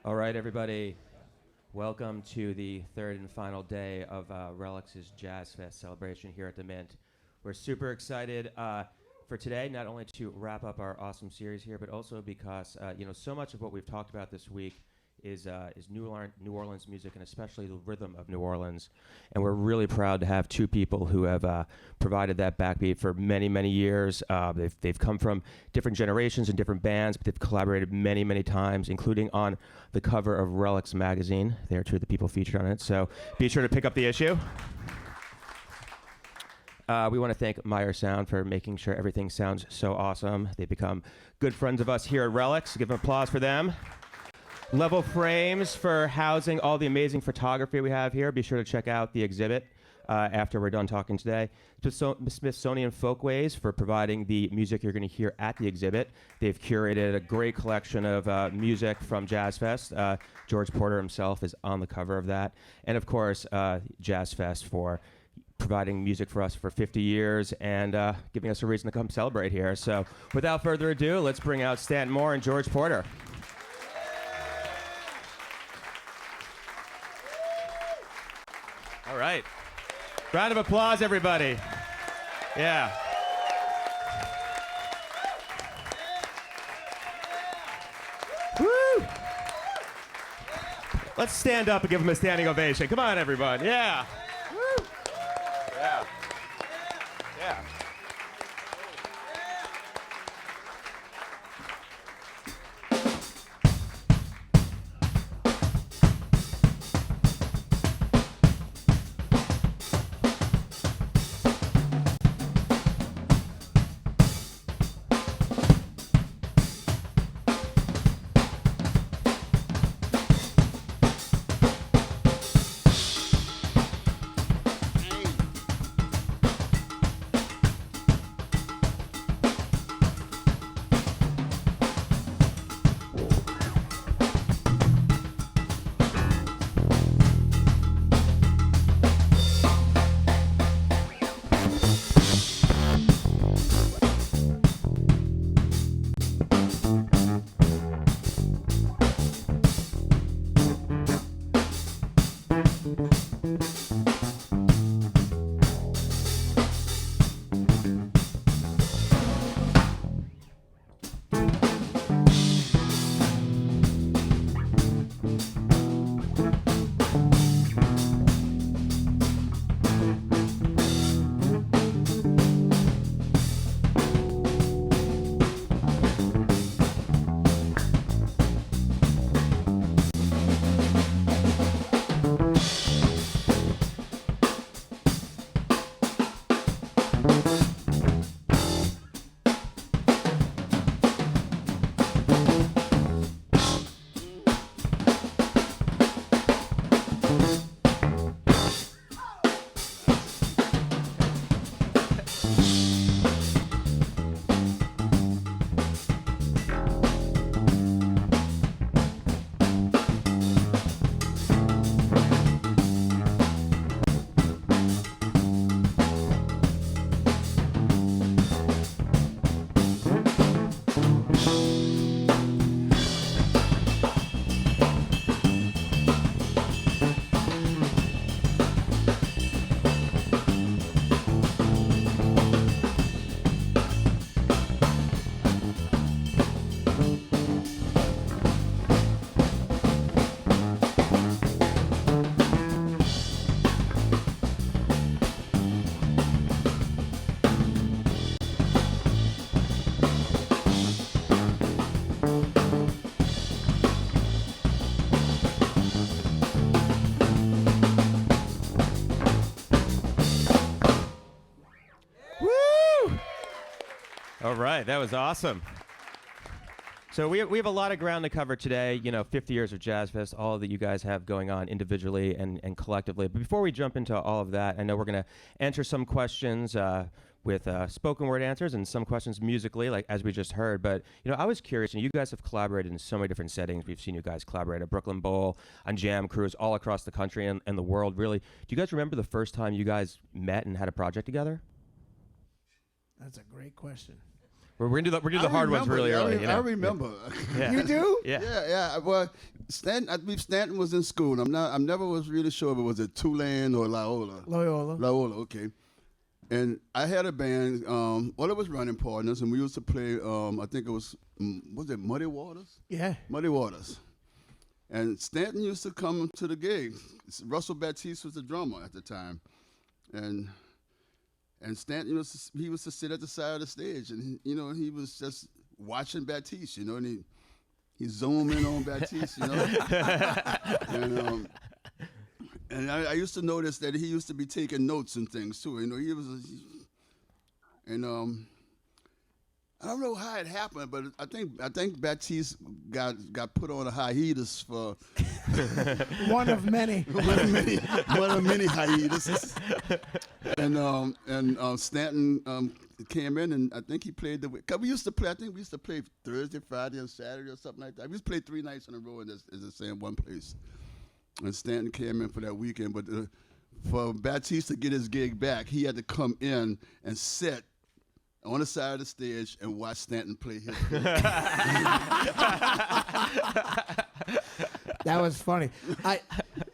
All right, everybody. Welcome to the third and final day of Relix's Jazz Fest celebration here at the Mint. We're super excited for today, not only to wrap up our awesome series here, but also because so much of what we've talked about this week is New Orleans music, and especially the rhythm of New Orleans. And we're really proud to have two people who have provided that backbeat for many, many years. They've come from different generations and different bands, but they've collaborated many, many times, including on the cover of Relix magazine. They are two of the people featured on it, so be sure to pick up the issue. We want to thank Meyer Sound for making sure everything sounds so awesome. They've become good friends of us here at Relix. Give an applause for them. Level Frames for housing all the amazing photography we have here. Be sure to check out the exhibit after we're done talking today. Smithsonian Folkways for providing the music you're going to hear at the exhibit. They've curated a great collection of music from Jazz Fest. George Porter himself is on the cover of that. And of course, Jazz Fest for providing music for us for 50 years and giving us a reason to come celebrate here. So without further ado, let's bring out Stanton Moore and George Porter. All right. Round of applause, everybody. Yeah. Woo! Let's stand up and give them a standing ovation. Come on, everyone. Yeah. Woo! Yeah. Yeah. All right, that was awesome. So we have a lot of ground to cover today. 50 years of Jazz Fest, all that you guys have going on individually and collectively. But before we jump into all of that, I know we're going to answer some questions with spoken word answers and some questions musically, like as we just heard. But I was curious, and you guys have collaborated in so many different settings. We've seen you guys collaborate at Brooklyn Bowl, on jam crews all across the country and the world. Really, do you guys remember the first time you guys met and had a project together? That's a great question. We're gonna do the hard ones really early. You know? I remember. Yeah. You do? Yeah. Yeah. Well, Stanton, I believe Stanton was in school. I never was really sure if it was at Tulane or Loyola. Okay. And I had a band. All of us running partners, and we used to play. I think it was it Muddy Waters? Yeah. Muddy Waters. And Stanton used to come to the gigs. Russell Baptiste was the drummer at the time, and Stanton he was to sit at the side of the stage, and he was just watching Baptiste, and he zoomed in on Baptiste, and I used to notice that he used to be taking notes and things too. I don't know how it happened, but I think Baptiste got put on a hiatus for one of many. one of many hiatuses. And Stanton came in, and I think he played cause we used to play. I think we used to play Thursday, Friday, and Saturday or something like that. We used to play 3 nights in a row in the same one place. And Stanton came in for that weekend, but for Baptiste to get his gig back, he had to come in and sit on the side of the stage and watch Stanton play his gig. That was funny.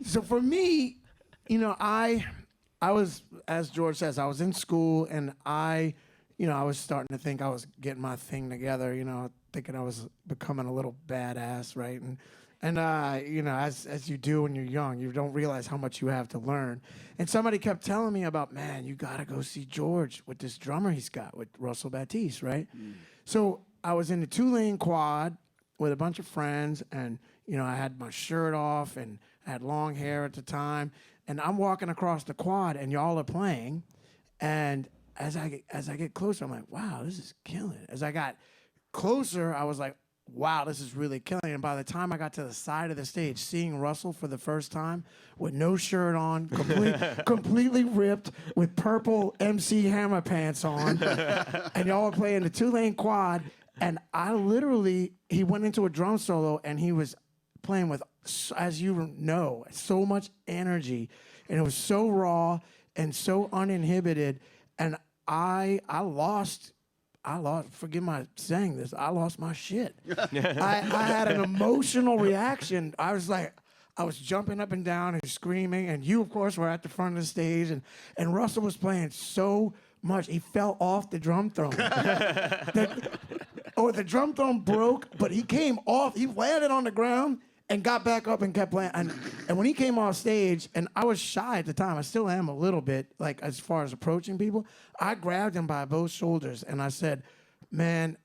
So for me, I was, as George says, I was in school, and I was starting to think I was getting my thing together, thinking I was becoming a little badass, right? And as you do when you're young, you don't realize how much you have to learn. And somebody kept telling me about, man, you got to go see George with this drummer he's got with Russell Baptiste, right? Mm. So I was in the Tulane quad with a bunch of friends, and, I had my shirt off, and I had long hair at the time. And I'm walking across the quad, and y'all are playing. And as I get closer, I'm like, wow, this is killing it. As I got closer, I was like, wow, this is really killing. And by the time I got to the side of the stage, seeing Russell for the first time with no shirt on, completely ripped, with purple MC Hammer pants on, and y'all were playing the Tulane quad, and he went into a drum solo, and he was playing with, as you know, so much energy, and it was so raw and so uninhibited, and I lost, forgive my saying this, I lost my shit. I had an emotional reaction. I was jumping up and down and screaming, and you, of course, were at the front of the stage, and Russell was playing so much. He fell off the drum throne. The drum throne broke, but he came off. He landed on the ground and got back up and kept playing. And when he came off stage, and I was shy at the time, I still am a little bit, like as far as approaching people, I grabbed him by both shoulders and I said, man,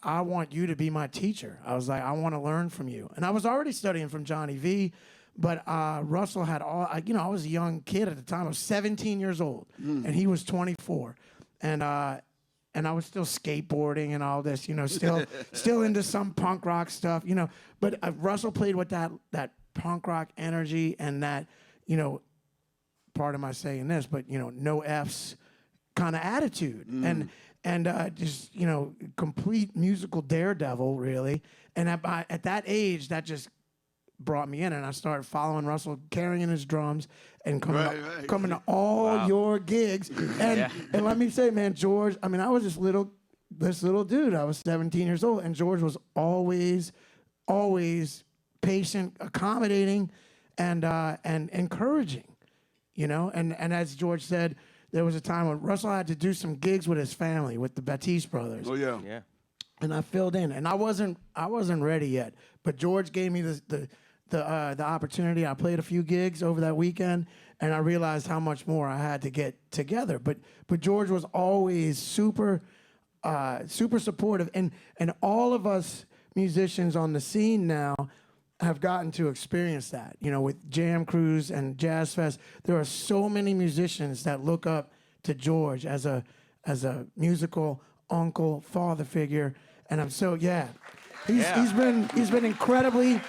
I want you to be my teacher. I was like, I want to learn from you. And I was already studying from Johnny V, but Russell had I was a young kid at the time. I was 17 years old, and he was 24. And I was still skateboarding and all this, still into some punk rock stuff, But Russell played with that punk rock energy and that, part of my saying this, but, no F's kind of attitude. And just, complete musical daredevil, really. And at that age, that just brought me in, and I started following Russell, carrying his drums, and coming to all your gigs. And let me say, man, George, I was this little dude. I was 17 years old, and George was always patient, accommodating, and encouraging, And as George said, there was a time when Russell had to do some gigs with his family, with the Baptiste brothers. Oh yeah. Yeah. And I filled in, and I wasn't ready yet. But George gave me the opportunity. I played a few gigs over that weekend, and I realized how much more I had to get together. But George was always super supportive, and all of us musicians on the scene now have gotten to experience that. With Jam Cruise and Jazz Fest, there are so many musicians that look up to George as a musical uncle, father figure, and I'm so he's been incredibly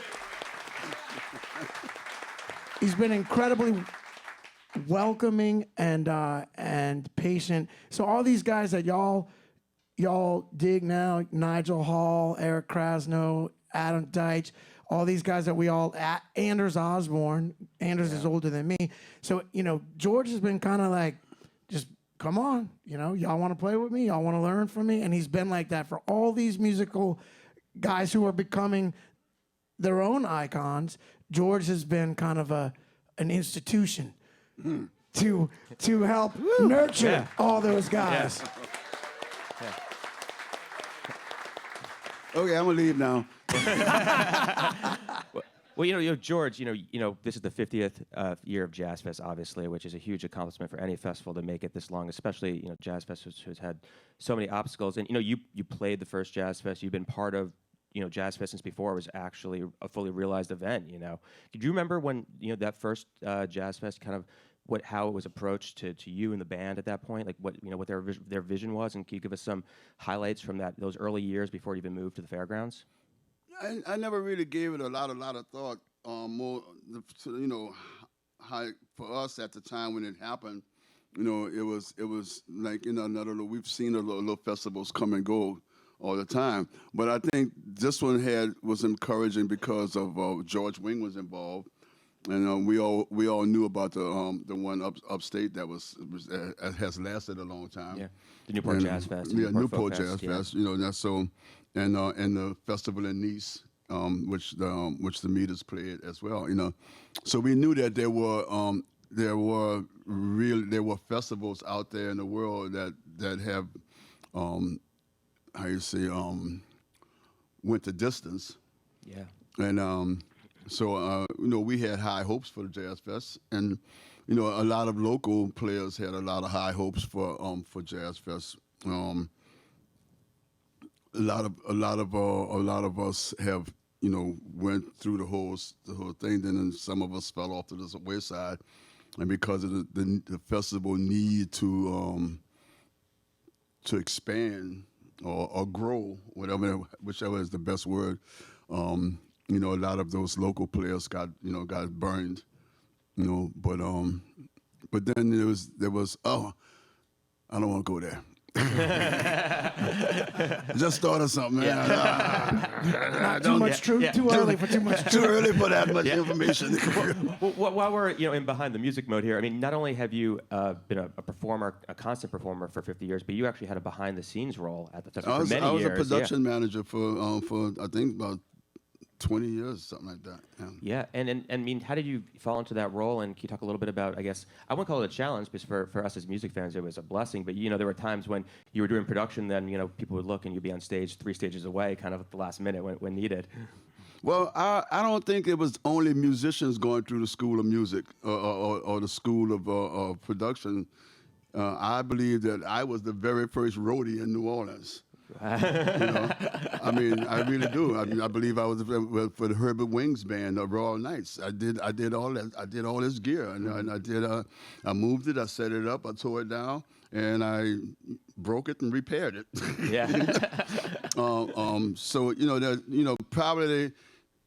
welcoming and patient. So all these guys that y'all dig now, Nigel Hall, Eric Krasno, Adam Deitch, all these guys that we all, Anders Osborne, Anders is older than me. So, George has been kind of like just come on, y'all want to play with me? Y'all want to learn from me? And he's been like that for all these musical guys who are becoming their own icons. George has been kind of an institution to help nurture all those guys. Yeah. Okay, I'm gonna leave now. Well, George, this is the 50th year of Jazz Fest, obviously, which is a huge accomplishment for any festival to make it this long, especially, Jazz Fest has had so many obstacles. And, you played the first Jazz Fest. You've been part of, Jazz Fest since before it was actually a fully realized event, Did you remember when, that first Jazz Fest kind of how it was approached to you and the band at that point? Like what their vision was? And can you give us some highlights from those early years before it even moved to the fairgrounds? I never really gave it a lot of thought. How for us at the time when it happened, it was like another. We've seen little festivals come and go all the time, but I think this one was encouraging because of George Wing was involved, and we all knew about the one upstate that has lasted a long time. Yeah, the Newport Jazz Fest. Yeah, Newport Jazz Fest. That's so. And the festival in Nice, which the Meters played as well, So we knew that there were festivals out there in the world that have, went the distance. Yeah. And so we had high hopes for the Jazz Fest, and a lot of local players had a lot of high hopes for Jazz Fest. A lot of us have went through the whole thing. Then some of us fell off to the wayside, and because of the festival need to expand or grow, whichever is the best word. A lot of those local players got burned. But then there was I don't want to go there. Just thought of something. Not too much truth. Too early for too much truth. Too early for that much information. Well, while we're in behind the music mode here, I mean, not only have you been a performer, a constant performer for 50 years, but you actually had a behind the scenes role at the festival for many years. I was a production manager for I think about 20 years, something like that. Yeah, and I mean, how did you fall into that role? And can you talk a little bit about, I guess, I wouldn't call it a challenge, because for us as music fans, it was a blessing. But, there were times when you were doing production, then, people would look and you'd be on stage 3 stages away, kind of at the last minute when needed. Well, I don't think it was only musicians going through the school of music or the school of production. I believe that I was the very first roadie in New Orleans. I mean, I really do. I believe I was for the Herbert Wings band, the Royal Knights. I did all that. I did all this gear, and I moved it. I set it up. I tore it down, and I broke it and repaired it. Yeah. So probably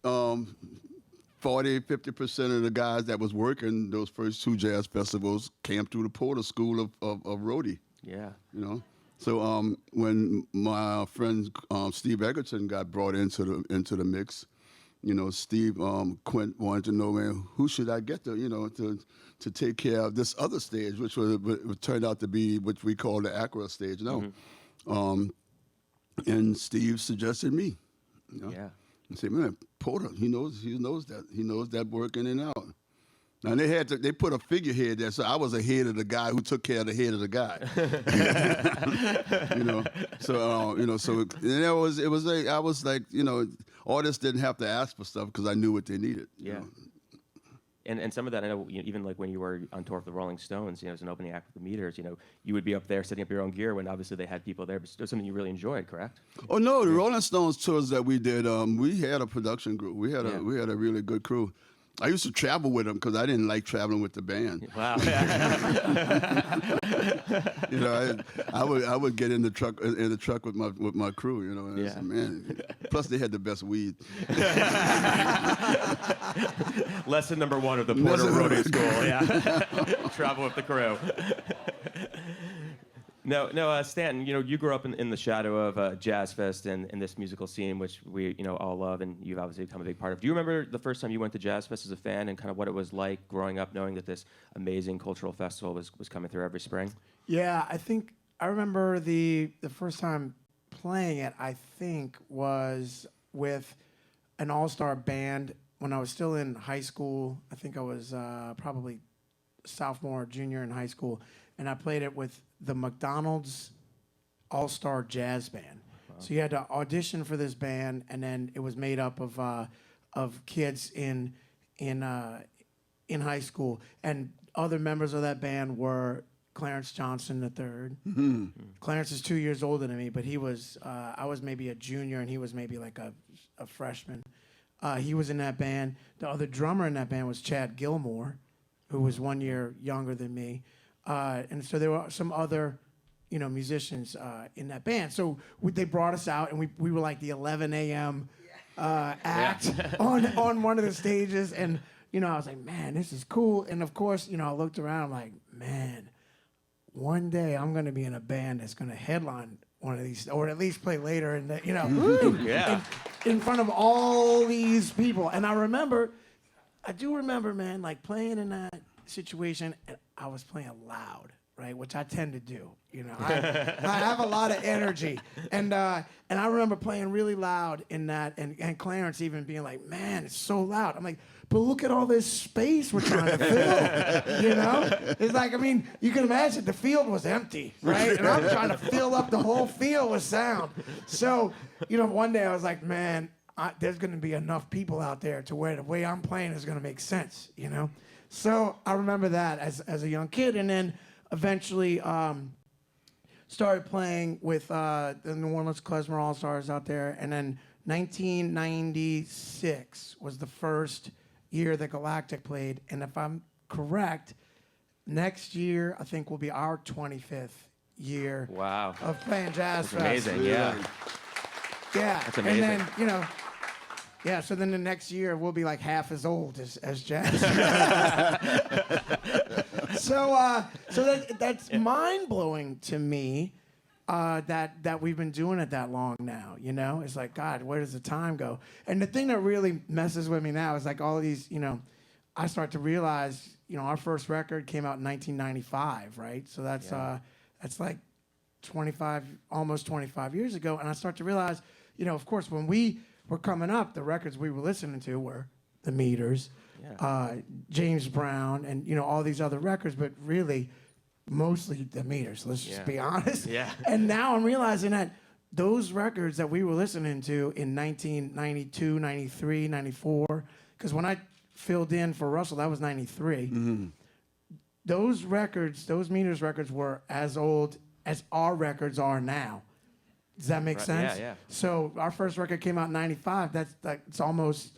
40-50% of the guys that was working those first 2 jazz festivals came through the Porter School of roadie. Yeah. So when my friend Steve Egerton got brought into the mix, Steve Quint wanted to know, man, who should I get to take care of this other stage, which turned out to be what we call the Accra stage now. Mm-hmm. And Steve suggested me. Yeah. And said, man, Porter, he knows that work in and out. Now they put a figurehead there, so I was ahead of the guy who took care of the head of the guy. So it was like I was like, artists didn't have to ask for stuff because I knew what they needed. Yeah. And some of that, I know, even like when you were on tour with the Rolling Stones, as an opening act with the Meters, you would be up there setting up your own gear when obviously they had people there, but it was something you really enjoyed, correct? Oh no, the Rolling Stones tours that we did, we had a production group. We had a really good crew. I used to travel with them because I didn't like traveling with the band. Wow. I would get in the truck with my crew. And said, man. Plus they had the best weed. Lesson number 1 of the Porter Roadie School. Yeah. Travel with the crew. No, Stanton, you grew up in the shadow of Jazz Fest and this musical scene, which we, all love, and you've obviously become a big part of. Do you remember the first time you went to Jazz Fest as a fan and kind of what it was like growing up knowing that this amazing cultural festival was coming through every spring? Yeah, I remember the first time playing it, I think, was with an all-star band when I was still in high school. I think I was probably sophomore or junior in high school, and I played it with the McDonald's All-Star Jazz Band. Wow. So you had to audition for this band, and then it was made up of kids in high school, and other members of that band were Clarence Johnson III. Mm-hmm. Clarence is 2 years older than me, but he was I was maybe a junior, and he was maybe like a freshman. He was in that band. The other drummer in that band was Chad Gilmore, who was 1 year younger than me. And so there were some other, musicians in that band. So they brought us out, and we were like the 11 a.m. Act on one of the stages. And, I was like, man, this is cool. And, of course, I looked around, I'm like, man, one day I'm going to be in a band that's going to headline one of these, or at least play later in the, in front of all these people. And I do remember, man, like playing in that situation, and I was playing loud, right, which I tend to do. I have a lot of energy, and I remember playing really loud in that, and Clarence even being like, "Man, it's so loud." I'm like, "But look at all this space we're trying to fill." It's like, you can imagine the field was empty, right, and I'm trying to fill up the whole field with sound. So, one day I was like, "Man, there's going to be enough people out there to where the way I'm playing is going to make sense." So I remember that as a young kid, and then eventually started playing with the New Orleans Klezmer All-Stars out there, and then 1996 was the first year that Galactic played, and if I'm correct, next year I think will be our 25th year of playing Jazz Fest. Amazing, yeah. Yeah, that's amazing. And then, yeah, so then the next year we'll be like half as old as Jazz. So that's mind-blowing to me that we've been doing it that long now, It's like, God, where does the time go? And the thing that really messes with me now is like all of these, I start to realize, our first record came out in 1995, right? So that's like almost 25 years ago. And I start to realize, of course, when we were coming up, the records we were listening to were the Meters, James Brown, and all these other records, but really mostly the Meters. Let's just be honest. Yeah. And now I'm realizing that those records that we were listening to in 1992, 93, 94, because when I filled in for Russell, that was 93. Mm-hmm. Those records, those Meters records, were as old as our records are now. Does that make sense? Yeah. So our first record came out in 95. That's almost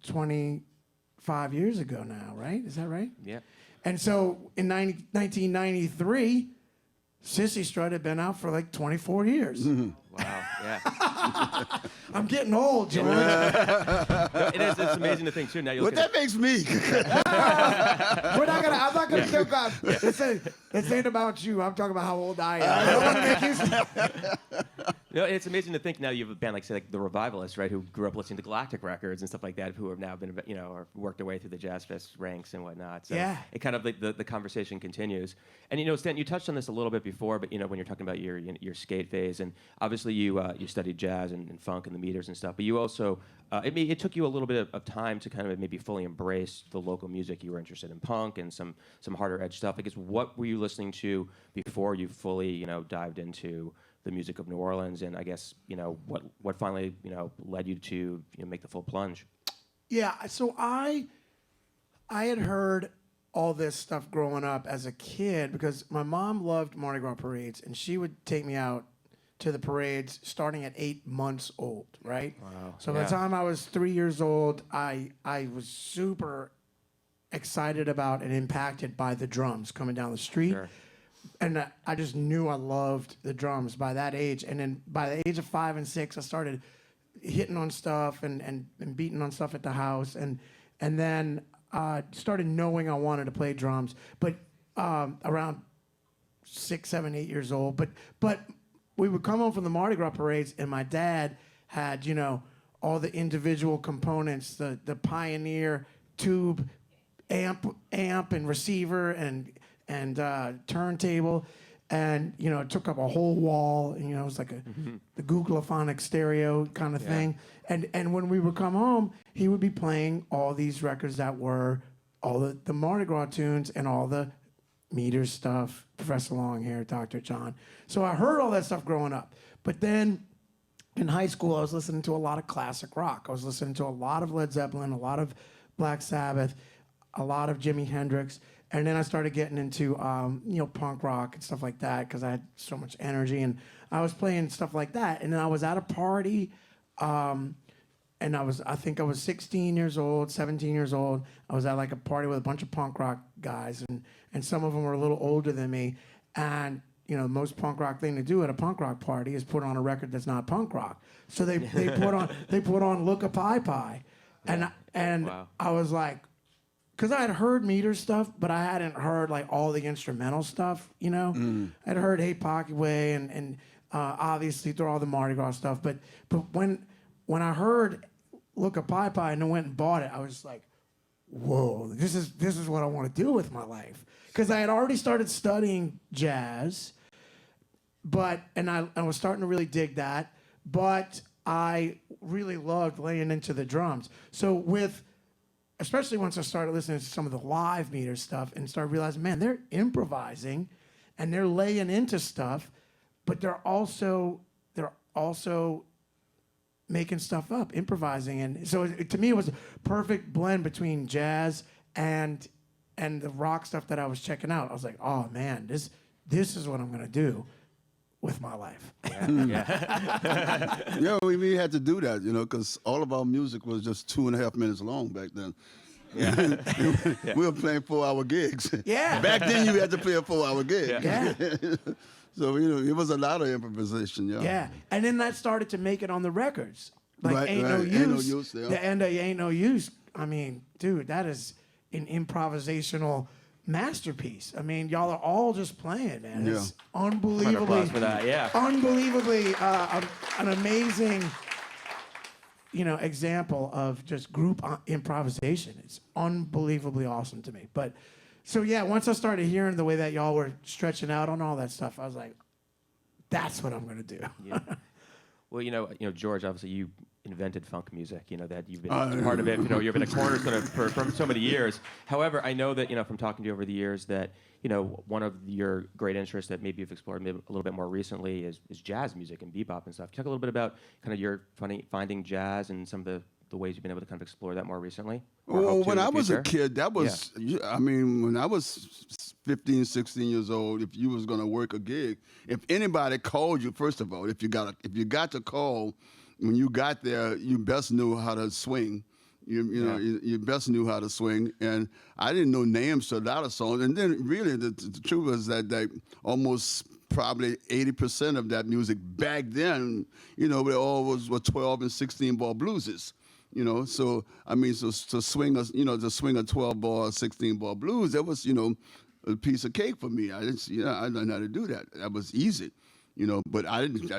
25 years ago now, right? Is that right? Yeah. And so in 1993, Sissy Strut had been out for like 24 years. Mm-hmm. Wow, yeah. I'm getting old, George. It's amazing to think, too. Now What that makes me. I'm not gonna joke out. This ain't about you. I'm talking about how old I am. I don't want to make you. It's amazing to think now you have a band like, say, like the Revivalists, right, who grew up listening to Galactic records and stuff like that, who have now been, or worked their way through the Jazz Fest ranks and whatnot. So it kind of the conversation continues. And Stanton, you touched on this a little bit before, but when you're talking about your skate phase, and obviously you studied jazz and funk and the Meters and stuff, but you also it took you a little bit of time to kind of maybe fully embrace the local music. You were interested in punk and some harder edge stuff. I guess what were you listening to before you fully dived into the music of New Orleans, and I guess what finally led you to make the full plunge? Yeah, so I had heard all this stuff growing up as a kid because my mom loved Mardi Gras parades, and she would take me out to the parades starting at 8 months old, right? Wow. So by the time I was 3 years old, I was super excited about and impacted by the drums coming down the street. Sure. And I just knew I loved the drums by that age. And then by the age of 5 and 6, I started hitting on stuff and beating on stuff at the house. And then started knowing I wanted to play drums. But around 6, 7, 8 years old. But we would come home from the Mardi Gras parades, and my dad had, you know, all the individual components, the Pioneer tube amp and receiver and turntable, and you know, it took up a whole wall. And, you know, it was like the Googleophonic stereo kind of thing. And when we would come home, he would be playing all these records that were all the Mardi Gras tunes and all the Meters stuff, Professor Longhair, Dr. John. So I heard all that stuff growing up. But then in high school, I was listening to a lot of classic rock. I was listening to a lot of Led Zeppelin, a lot of Black Sabbath, a lot of Jimi Hendrix. And then I started getting into, you know, punk rock and stuff like that because I had so much energy. And I was playing stuff like that. And then I was at a party, and I think I was 16 years old, 17 years old. I was at like a party with a bunch of punk rock guys, and some of them were a little older than me. And you know, the most punk rock thing to do at a punk rock party is put on a record that's not punk rock. So they put on Look a Pie Pie, and wow. I was like, because I had heard Meter stuff, but I hadn't heard like all the instrumental stuff. You know, I'd heard Hey Pocky Way and obviously through all the Mardi Gras stuff. But when I heard Look a Pie Pie and I went and bought it, I was like, whoa, this is what I want to do with my life. Because I had already started studying jazz, and I was starting to really dig that, but I really loved laying into the drums. So especially once I started listening to some of the live Meter stuff and started realizing, man, they're improvising and they're laying into stuff, but they're also making stuff up, improvising. And so to me, it was a perfect blend between jazz and the rock stuff that I was checking out. I was like, oh man, this is what I'm gonna do with my life. Yeah, we had to do that, you know, because all of our music was just 2.5 minutes long back then. Yeah. We were playing 4-hour gigs. Yeah. Back then you had to play a 4-hour gig. Yeah. So, you know, it was a lot of improvisation, yeah. Yeah. And then that started to make it on the records. Like Right, Ain't right. No Use. Ain't No Use, yeah. The end of Ain't No Use. I mean, dude, that is an improvisational masterpiece. I mean, y'all are all just playing, man. Yeah. It's unbelievably Applause for that, yeah. Unbelievably an amazing, you know, example of just group improvisation. It's unbelievably awesome to me. But so yeah, once I started hearing the way that y'all were stretching out on all that stuff, I was like, that's what I'm gonna do. Yeah. Well, you know, George, obviously you invented funk music. You know that you've been part of it. You know, you've been a cornerstone of for so many years. However, I know that, you know, from talking to you over the years that, you know, one of your great interests that maybe you've explored maybe a little bit more recently is jazz music and bebop and stuff. Can you talk a little bit about kind of your finding jazz and some of the ways you've been able to kind of explore that more recently? Well, when I was a kid, that was, I mean, when I was 15, 16 years old, if you was going to work a gig, if anybody called you, first of all, if you got to call, when you got there, you best knew how to swing. You best knew how to swing. And I didn't know names to a lot of songs. And then really the truth was that almost probably 80% of that music back then, you know, they all were 12 and 16 ball blueses. You know, so I mean, to swing a 12 ball, 16 ball blues, that was, you know, a piece of cake for me. I learned how to do that. That was easy, you know. But I didn't,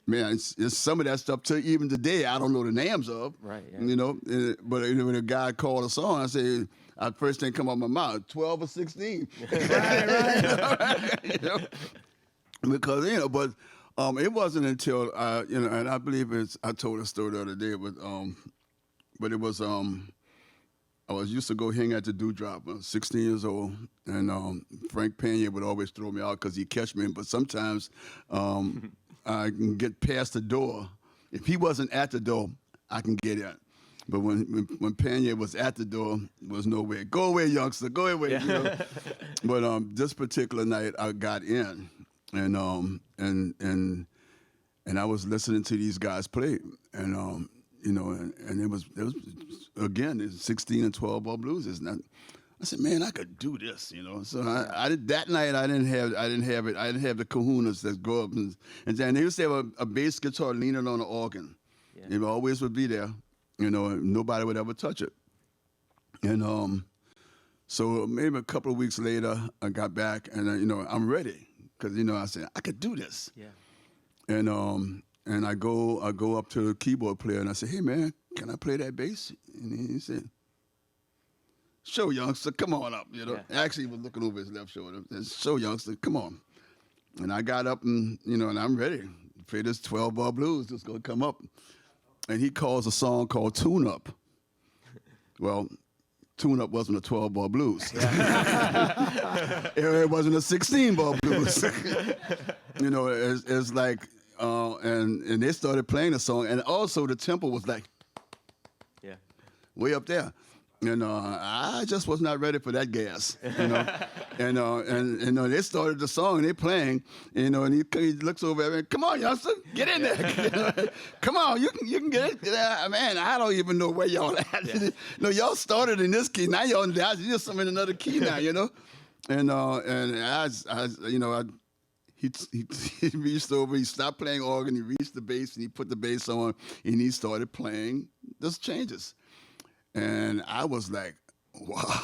man. It's some of that stuff to even today I don't know the names of. Right. Yeah. You know, but when a guy called a song, I say, first thing come out my mouth, 12 or 16. right. You know? Because but it wasn't until you know, and I believe I told a story the other day, but it was I was used to go hang at the Dewdrop. I was 16 years old, and Frank Pena would always throw me out because he'd catch me. But sometimes I can get past the door. If he wasn't at the door, I can get in. But when Pena was at the door, there was no way. Go away, youngster. Go away. Yeah. You know? But this particular night, I got in, and I was listening to these guys play, and you know, and it was again, it's 16 and 12 ball blues. I said, man, I could do this, you know. So I did that night. I didn't have the kahunas that go up and then they used to have a bass guitar leaning on the organ. Yeah. It always would be there, you know, and nobody would ever touch it. And so maybe a couple of weeks later, I got back and you know, I'm ready because I said I could do this. Yeah. And I go up to the keyboard player and I said, hey man, can I play that bass? And he said, sure, youngster, come on up. Yeah. Actually, he was looking over his left shoulder. Said, sure, youngster, come on. And I got up and and I'm ready to play this 12-bar blues that's gonna come up. And he calls a song called Tune Up. Well, Tune Up wasn't a 12-bar blues. It wasn't a 16-bar blues. It's like, and they started playing the song, and also the tempo was like, way up there. And I just was not ready for that gas, and they started the song and they playing, and he looks over at me, come on, youngster, get in there, come on, you can get it. Man, I don't even know where y'all at. Yeah. No, y'all started in this key, now y'all just in another key now, he reached over, he stopped playing organ, he reached the bass, and he put the bass on, and he started playing those changes. And I was like, wow,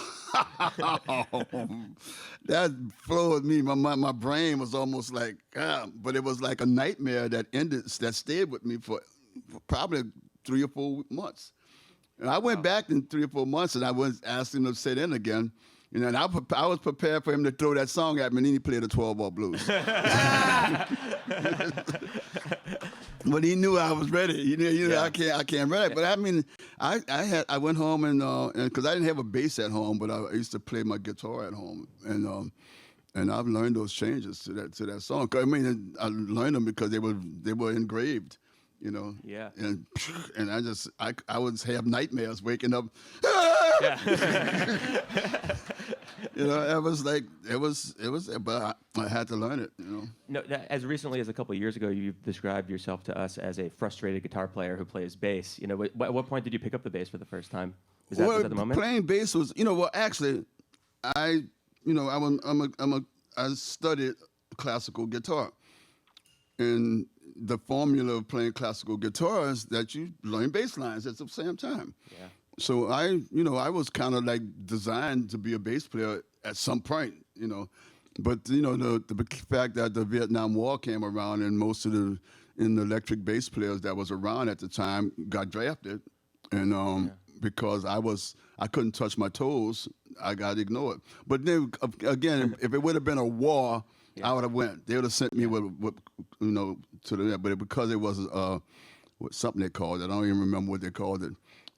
that floored me. My brain was almost like, but it was like a nightmare that stayed with me for probably 3 or 4 months. And I went back in 3 or 4 months, and I was asking him to sit in again. And I was prepared for him to throw that song at me, and then he played a 12-bar blues. But he knew I was ready. He knew I can't ready. But I mean, I went home and because I didn't have a bass at home, but I used to play my guitar at home, and I've learned those changes to that song. I mean, I learned them because they were engraved. Yeah. And I would have nightmares waking up. It was, but I had to learn it. No, as recently as a couple of years ago, you've described yourself to us as a frustrated guitar player who plays bass. At what point did you pick up the bass for the first time? Was that the moment? Playing bass was, actually, I studied classical guitar, and the formula of playing classical guitar is that you learn bass lines at the same time. Yeah. So I was kind of like designed to be a bass player at some point, But the fact that the Vietnam War came around and most of the electric bass players that was around at the time got drafted, and because I couldn't touch my toes, I got ignored. But then again, if it would have been a war, I would have went. They would have sent me with to the, but because it was something they called it, I don't even remember what they called it.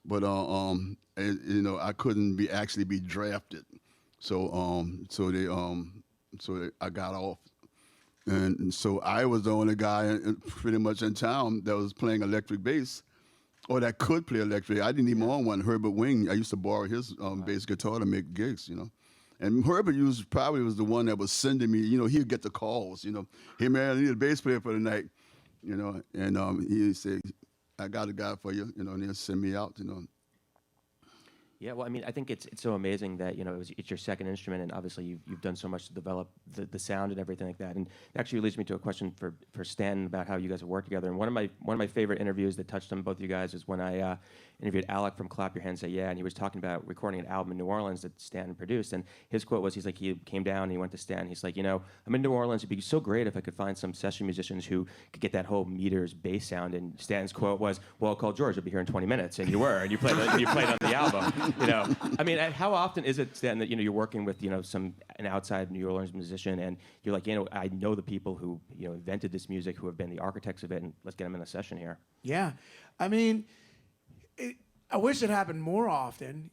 But I couldn't actually be drafted, so I got off, and so I was the only guy pretty much in town that was playing electric bass, or that could play electric. I didn't even own one. Herbert Wing, I used to borrow his bass guitar to make gigs, And Herbert probably was the one that was sending me, he'd get the calls, hey man, I need a bass player for the night, and he'd say, I got a guy for you, and he'll send me out, Yeah, well, I mean, I think it's so amazing that it's your second instrument, and obviously you've done so much to develop the sound and everything like that. And it actually leads me to a question for Stanton about how you guys have worked together. And one of my favorite interviews that touched on both of you guys is when I interviewed Alec from Clap Your Hands Say Yeah, and he was talking about recording an album in New Orleans that Stanton produced. And his quote was, he came down and he went to Stanton. He's like, I'm in New Orleans. It'd be so great if I could find some session musicians who could get that whole meters bass sound. And Stanton's quote was, well, call George. He'll be here in 20 minutes. And you were, and you played on the album. I mean, how often is it, Stanton, that you're working with an outside New Orleans musician, and you're like, I know the people who invented this music, who have been the architects of it, and let's get them in a session here. Yeah, I mean, I wish it happened more often.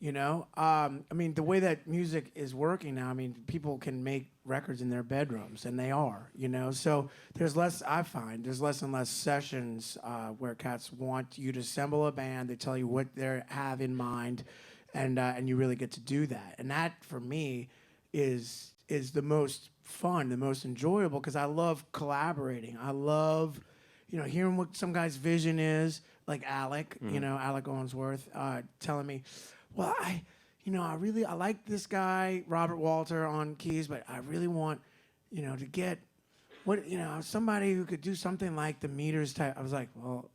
I mean, the way that music is working now, I mean, people can make records in their bedrooms, and they are. So there's less. I find there's less and less sessions where cats want you to assemble a band. They tell you what they have in mind. And you really get to do that. And that, for me, is the most fun, the most enjoyable, because I love collaborating. I love, hearing what some guy's vision is, like Alec, Alec Owensworth, telling me, well, I like this guy, Robert Walter, on keys, but I really want, to get somebody who could do something like the meters type. I was like, well,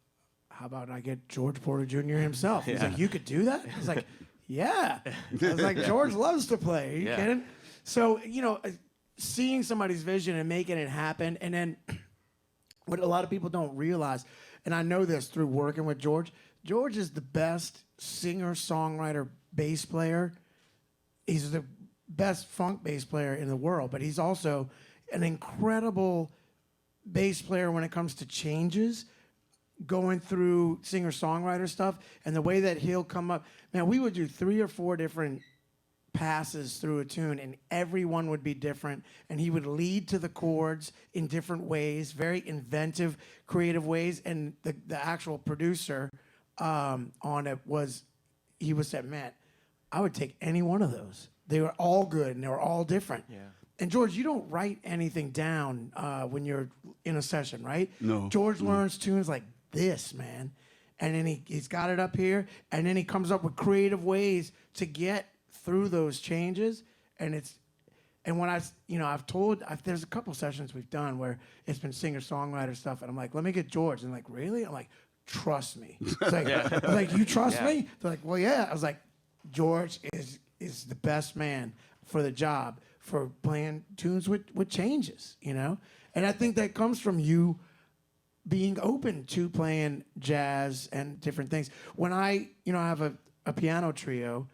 how about I get George Porter Jr. himself? He's like, you could do that? I was like, yeah. I was like, George loves to play. Are you kidding? So, seeing somebody's vision and making it happen. And then what a lot of people don't realize, and I know this through working with George, George is the best singer, songwriter, bass player. He's the best funk bass player in the world, but he's also an incredible bass player when it comes to changes, going through singer-songwriter stuff, and the way that he'll come up. Man, we would do 3 or 4 different passes through a tune, and every one would be different, and he would lead to the chords in different ways, very inventive, creative ways, and the actual producer on it he said, man, I would take any one of those. They were all good, and they were all different. Yeah. And George, you don't write anything down when you're in a session, right? No. George learns tunes like this, man. And then he's got it up here, and then he comes up with creative ways to get through those changes. And when there's a couple sessions we've done where it's been singer-songwriter stuff, and I'm like, let me get George. And like, really? I'm like, trust me. It's like, I was like, you trust me? They're like, well, yeah. I was like, George is the best man for the job, for playing tunes with changes, you know? And I think that comes from you being open to playing jazz and different things. When I have a piano trio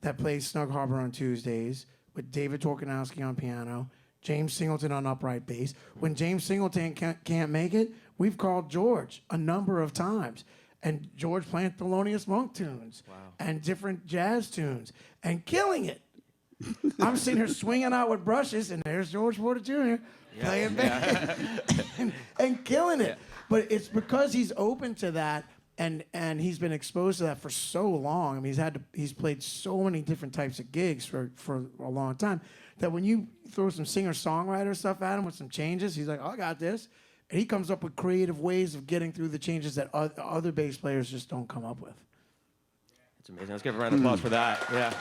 that plays Snug Harbor on Tuesdays with David Torkanowski on piano, James Singleton on upright bass. When James Singleton can't make it, we've called George a number of times. And George playing Thelonious Monk tunes and different jazz tunes and killing it. I'm sitting here swinging out with brushes, and there's George Porter Jr. Playing bass and killing it. But it's because he's open to that, and he's been exposed to that for so long. I mean, he's played so many different types of gigs for a long time that when you throw some singer-songwriter stuff at him with some changes, he's like, oh, I got this. And he comes up with creative ways of getting through the changes that other bass players just don't come up with. It's amazing. Let's give a round of applause for that. Yeah.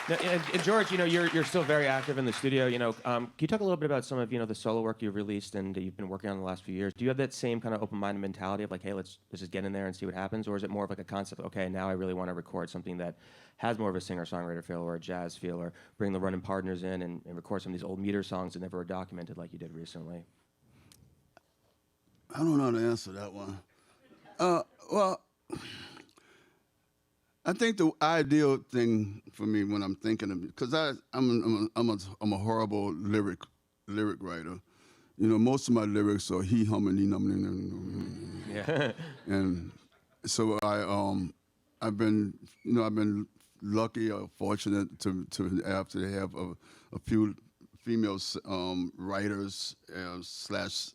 Now, and George, you're still very active in the studio. Can you talk a little bit about some of the solo work you've released and you've been working on the last few years? Do you have that same kind of open-minded mentality of like, hey, let's just get in there and see what happens, or is it more of like a concept? Okay, now I really want to record something that has more of a singer-songwriter feel or a jazz feel, or bring the running partners in and record some of these old meter songs that never were documented like you did recently. I don't know how to answer that one. Well, I think the ideal thing for me when I'm thinking of, because I'm a horrible lyric writer. Most of my lyrics are he humming, Yeah. and so I've been lucky or fortunate to have a few female writers /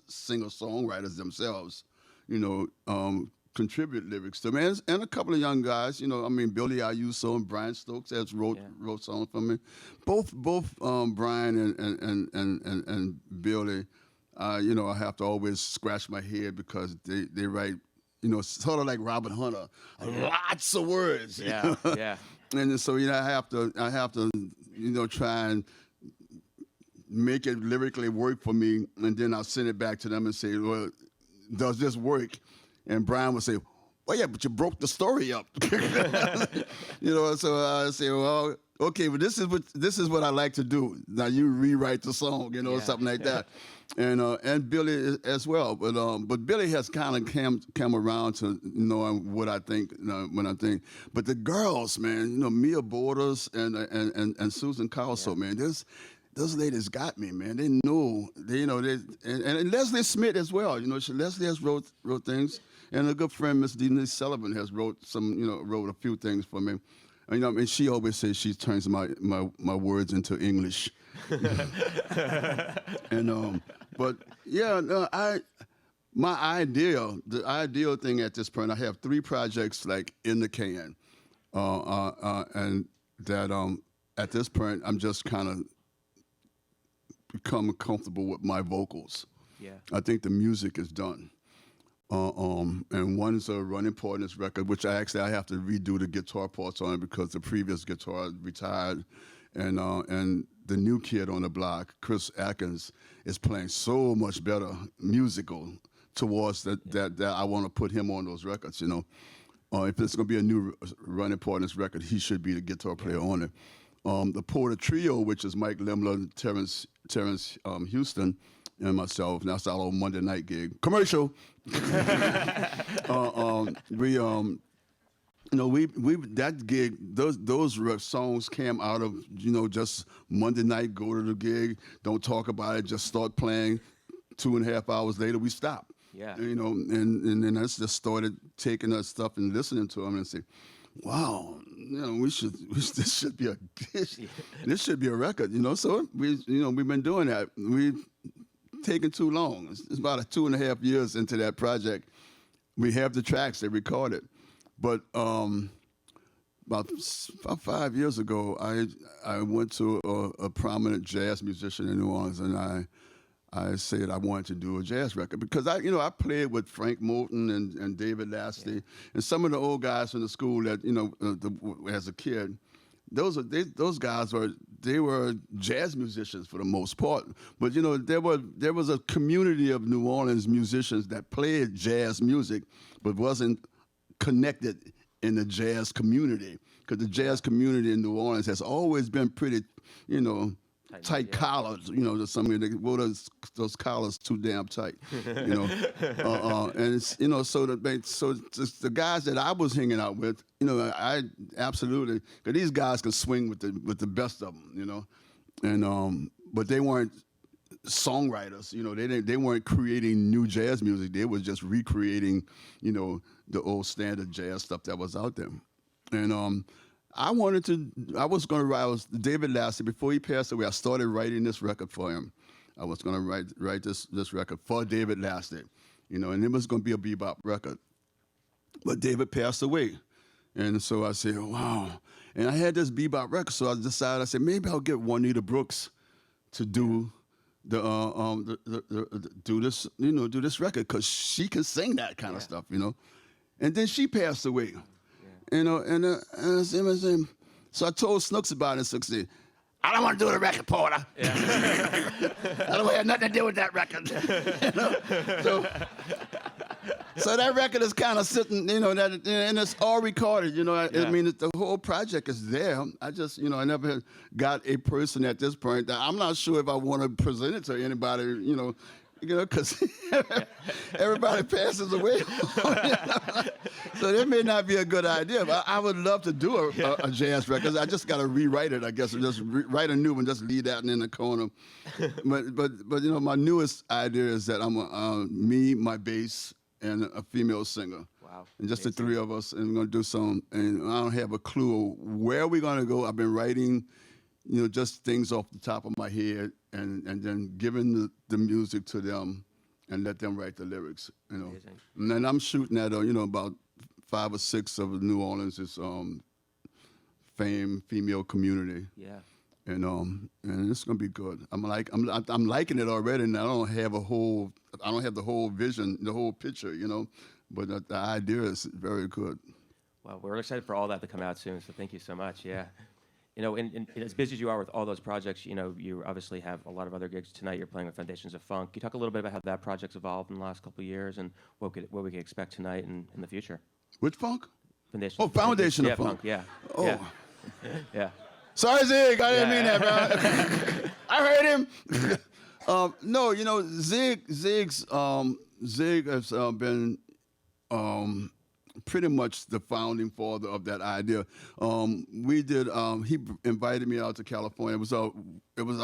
singer-songwriters themselves, contribute lyrics to me, and a couple of young guys. Billy Ayuso and Brian Stokes wrote songs for me. Both Brian and Billy, I have to always scratch my head because they write, sort of like Robert Hunter, lots of words. Yeah, yeah. And so I have to try and make it lyrically work for me, and then I'll send it back to them and say, well, does this work? And Brian would say, well, yeah, but you broke the story up. So I say, well, okay, but this is what I like to do. Now you rewrite the song, something like that. And Billy as well. But Billy has kind of come around to knowing what I think when I think. But the girls, man, Mia Borders and Susan Calso, man, those ladies got me, man. They know, and Leslie Smith as well. Leslie has wrote things, and a good friend, Miss Denise Sullivan, has wrote a few things for me. And she always says she turns my words into English. And but yeah, no, the ideal thing at this point, I have 3 projects like in the can, and that at this point I'm just kind of become comfortable with my vocals. Yeah. I think the music is done. And one's a running part in this record, which I have to redo the guitar parts on it because the previous guitar retired. And the new kid on the block, Chris Atkins, is playing so much better musical towards that I want to put him on those records, If it's going to be a new running part in this record, he should be the guitar player on it. the Porter Trio, which is Mike Limler, Terrence Houston, and myself. And that's our old Monday night gig. Commercial. We that gig, those songs came out of just Monday night, go to the gig, don't talk about it, just start playing. 2.5 hours later, we stop. Yeah. And then I just started taking that stuff and listening to them and say, wow, this should be a record, So we've been doing that. We've taken too long. It's about 2.5 years into that project. We have the tracks they recorded, but about 5 years ago, I went to a prominent jazz musician in New Orleans, and I said I wanted to do a jazz record because I played with Frank Moulton and David Lasty and some of the old guys from the school that as a kid. Those guys were jazz musicians for the most part, but there was a community of New Orleans musicians that played jazz music, but wasn't connected in the jazz community because the jazz community in New Orleans has always been pretty, tight collars, to some of those collars too damn tight, and it's, so the guys that I was hanging out with, I absolutely, because these guys can swing with the best of them, and but they weren't songwriters, they weren't creating new jazz music, they was just recreating, the old standard jazz stuff that was out there, and David Lassie, before he passed away, I started writing this record for him. I was going to write this record for David Lassie, and it was going to be a bebop record. But David passed away. And so I said, wow. And I had this bebop record, so I decided, I said, maybe I'll get Juanita Brooks to do do this record, because she can sing that kind of stuff, And then she passed away. So I told Snooks about it. Snooks said, I don't want to do the record, Porter. Yeah. I don't have nothing to do with that record. So that record is kind of sitting, and it's all recorded. I mean, the whole project is there. I just, I never got a person at this point that I'm not sure if I want to present it to anybody, because everybody passes away. So that may not be a good idea. But I would love to do a jazz record. I just got to rewrite it, I guess, or just write a new one, just leave that in the corner. But my newest idea is that I'm me, my bass, and a female singer. Wow. And just the three of us, and we're going to do some. And I don't have a clue where we're going to go. I've been writing, just things off the top of my head, and then giving the music to them and let them write the lyrics, Amazing. And then I'm shooting at, about 5 or 6 of New Orleans' female community. Yeah. And it's gonna be good. I'm liking it already, and I don't have the whole vision, the whole picture, but the idea is very good. Well, we're excited for all that to come out soon, so thank you so much. Yeah. And as busy as you are with all those projects, you obviously have a lot of other gigs tonight. You're playing with Foundations of Funk. Can you talk a little bit about how that project's evolved in the last couple of years and what we can expect tonight and in the future? Which funk? Foundation. Oh, Foundation of Funk. Yeah. Oh. Yeah. Yeah. Sorry, Zig. I didn't mean that, bro. I heard him. No, Zig has been pretty much the founding father of that idea. We did. He invited me out to California. It was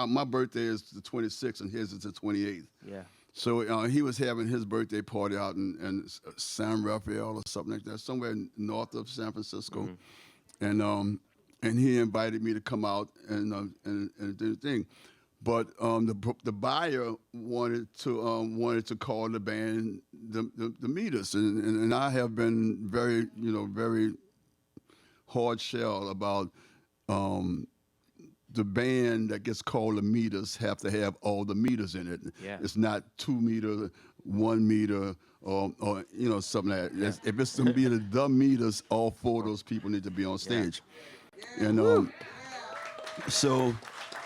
my birthday is the 26th and his is the 28th. Yeah. So he was having his birthday party out in San Rafael or something like that, somewhere north of San Francisco, and he invited me to come out and do the thing. But the buyer wanted to call the band the Meters, and I have been very hard shell about the band that gets called the Meters have to have all the meters in it. Yeah. It's not 2 meter, 1 meter, or something like that. Yeah. If it's to be the Meters, all 4 of those people need to be on stage. Yeah. And so.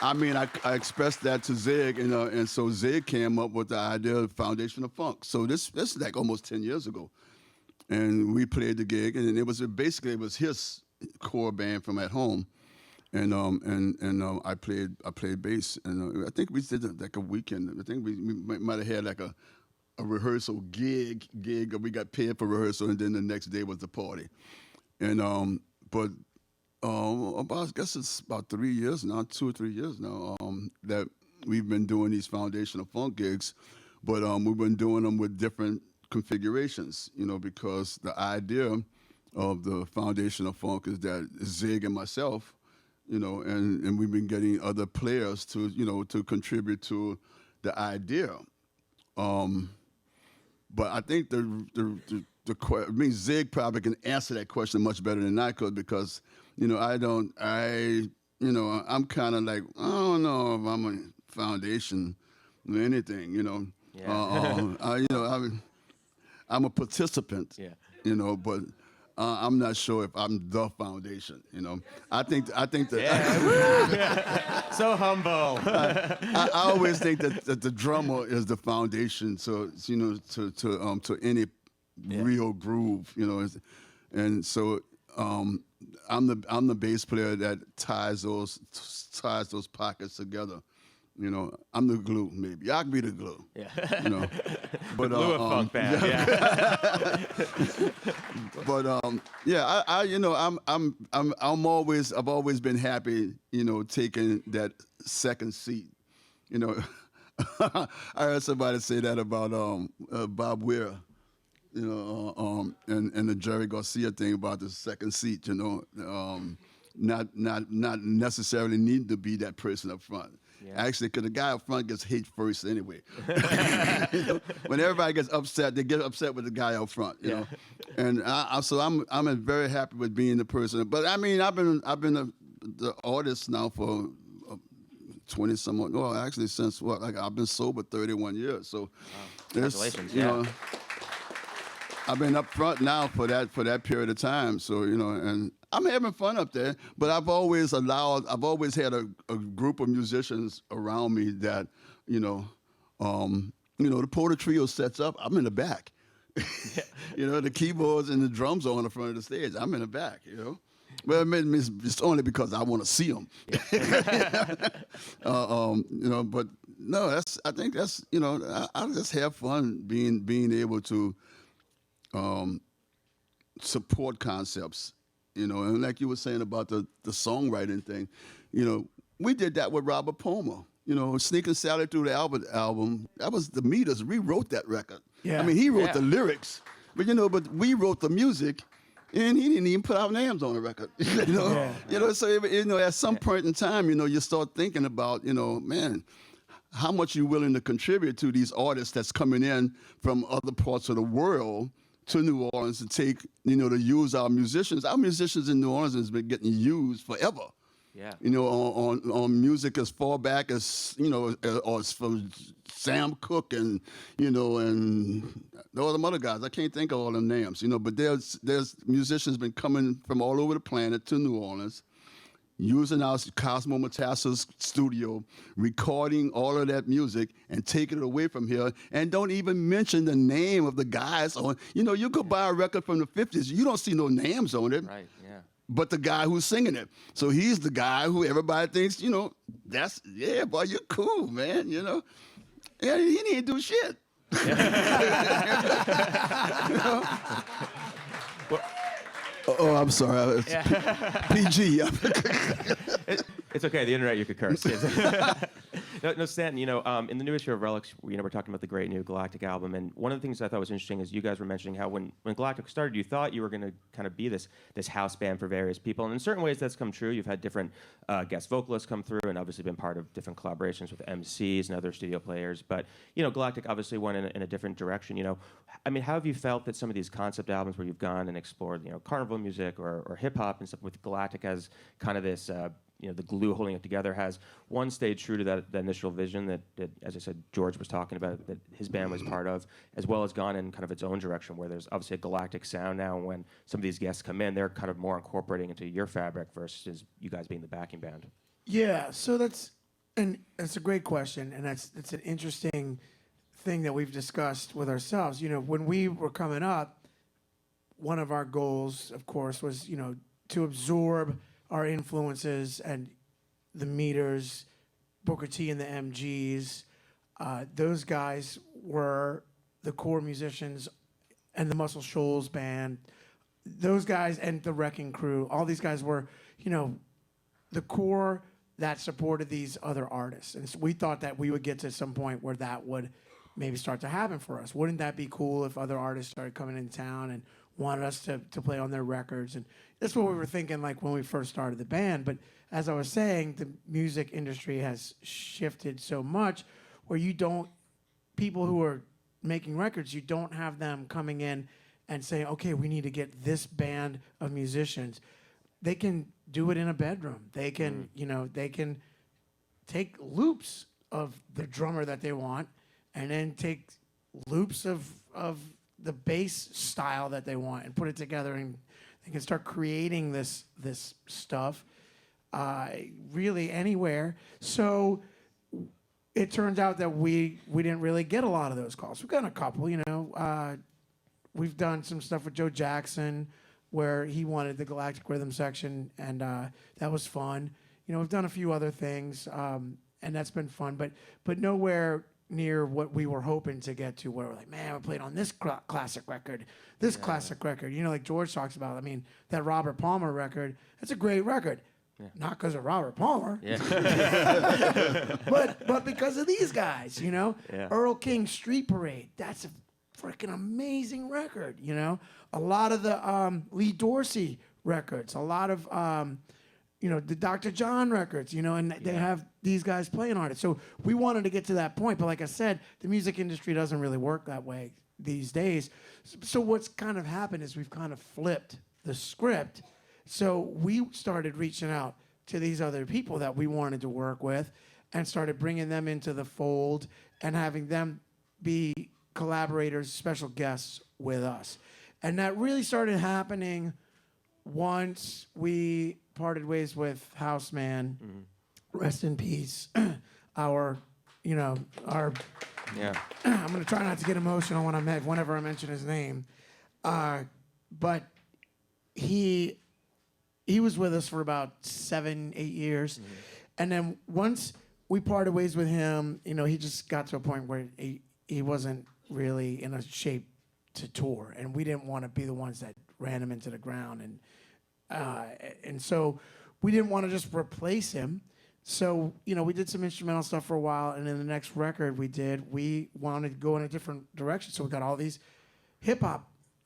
I mean, I expressed that to Zig, and so Zig came up with the idea of Foundation of Funk. So this is like almost 10 years ago, and we played the gig, and it was his core band from at home, I played bass, and I think we did like a weekend. I think we might have had like a rehearsal gig. We got paid for rehearsal, and then the next day was the party. And but about, I guess it's about 3 years now, 2 or 3 years now, that we've been doing these foundational funk gigs, but we've been doing them with different configurations, because the idea of the foundational funk is that Zig and myself, and we've been getting other players to, to contribute to the idea. But I think Zig probably can answer that question much better than I could, because, I'm kind of like, I don't know if I'm a foundation or anything, Yeah. I'm a participant, Yeah. But I'm not sure if I'm the foundation, I think that. Yeah. So humble. I always think that the drummer is the foundation, to any real groove, and so I'm the bass player that ties those pockets together. I'm the glue, maybe. I can be the glue. Yeah. But the glue of funk band. Yeah. But I've always been happy, taking that second seat. I heard somebody say that about Bob Weir, and the Jerry Garcia thing about the second seat. Not necessarily need to be that person up front. Yeah. Actually, because the guy up front gets hit first anyway. When everybody gets upset, they get upset with the guy up front. You know, and so I'm very happy with being the person. But I mean, I've been the artist now for 20 some. Well, actually, since I've been sober 31 years. So, wow. Congratulations! You know, I've been up front now for that period of time. So and I'm having fun up there. But I've always had a group of musicians around me that the Porter Trio sets up. I'm in the back. The keyboards and the drums are on the front of the stage. I'm in the back. Well, it's only because I want to see them. But no, I think that's I just have fun being able to support concepts, and like you were saying about the songwriting thing, we did that with Robert Palmer. Sneaking Sally Through the album, that was the Meters rewrote that record. Yeah. I mean, he wrote the lyrics, but we wrote the music, and he didn't even put our names on the record. So at some point in time, you start thinking about, man, how much you're willing to contribute to these artists that's coming in from other parts of the world to New Orleans to take, to use our musicians. Our musicians in New Orleans has been getting used forever. Yeah. On music as far back as, or from Sam Cooke and, and all them other guys. I can't think of all them names, but there's musicians been coming from all over the planet to New Orleans, using our Cosmo Matassa's studio, recording all of that music and taking it away from here, and don't even mention the name of the guys on. You could buy a record from the 50s, you don't see no names on it. Right, yeah. But the guy who's singing it. So he's the guy who everybody thinks, boy, you're cool, man, Yeah, he didn't do shit. Oh, I'm sorry. PG. It's okay. The internet, you could curse. No, Stanton, in the new issue of Relix, we're talking about the great new Galactic album, and one of the things I thought was interesting is you guys were mentioning how when Galactic started, you thought you were going to kind of be this house band for various people, and in certain ways that's come true. You've had different guest vocalists come through, and obviously been part of different collaborations with MCs and other studio players, but, Galactic obviously went in a different direction. I mean, how have you felt that some of these concept albums where you've gone and explored, carnival music or hip-hop and stuff with Galactic as kind of this, the glue holding it together, has one stayed true to that initial vision that, as I said, George was talking about, that his band was part of, as well as gone in kind of its own direction where there's obviously a Galactic sound now, and when some of these guests come in, they're kind of more incorporating into your fabric versus you guys being the backing band? Yeah, so that's a great question, and that's an interesting thing that we've discussed with ourselves. When we were coming up, one of our goals, of course, was, to absorb our influences and the Meters, Booker T and the MGs, those guys were the core musicians, and the Muscle Shoals band, those guys, and the Wrecking Crew. All these guys were, the core that supported these other artists. And so we thought that we would get to some point where that would maybe start to happen for us. Wouldn't that be cool if other artists started coming in town and wanted us to play on their records? And that's what we were thinking like when we first started the band. But as I was saying, the music industry has shifted so much where people who are making records, you don't have them coming in and saying, okay, we need to get this band of musicians. They can do it in a bedroom. They can, they can take loops of the drummer that they want and then take loops of the bass style that they want and put it together, and they can start creating this stuff really anywhere. So it turns out that we didn't really get a lot of those calls. We've gotten a couple, we've done some stuff with Joe Jackson where he wanted the Galactic rhythm section, and that was fun. We've done a few other things, and that's been fun, but nowhere near what we were hoping to get to, where we're like, man, we played on this classic record, classic record. Like George talks about, I mean, that Robert Palmer record, that's a great record. Yeah. Not because of Robert Palmer, but because of these guys, Yeah. Earl King Street Parade, that's a freaking amazing record, A lot of the Lee Dorsey records, a lot of, the Dr. John records, and they have these guys playing on it. So we wanted to get to that point, but like I said, the music industry doesn't really work that way these days. So what's kind of happened is we've kind of flipped the script. So we started reaching out to these other people that we wanted to work with and started bringing them into the fold and having them be collaborators, special guests with us. And that really started happening once we parted ways with Houseman. Rest in peace. I'm going to try not to get emotional whenever I mention his name. But he was with us for about 7-8 years. And then once we parted ways with him, he just got to a point where he wasn't really in a shape to tour, and we didn't want to be the ones that ran him into the ground, and so we didn't want to just replace him. So we did some instrumental stuff for a while, and then the next record we wanted to go in a different direction. So we got all these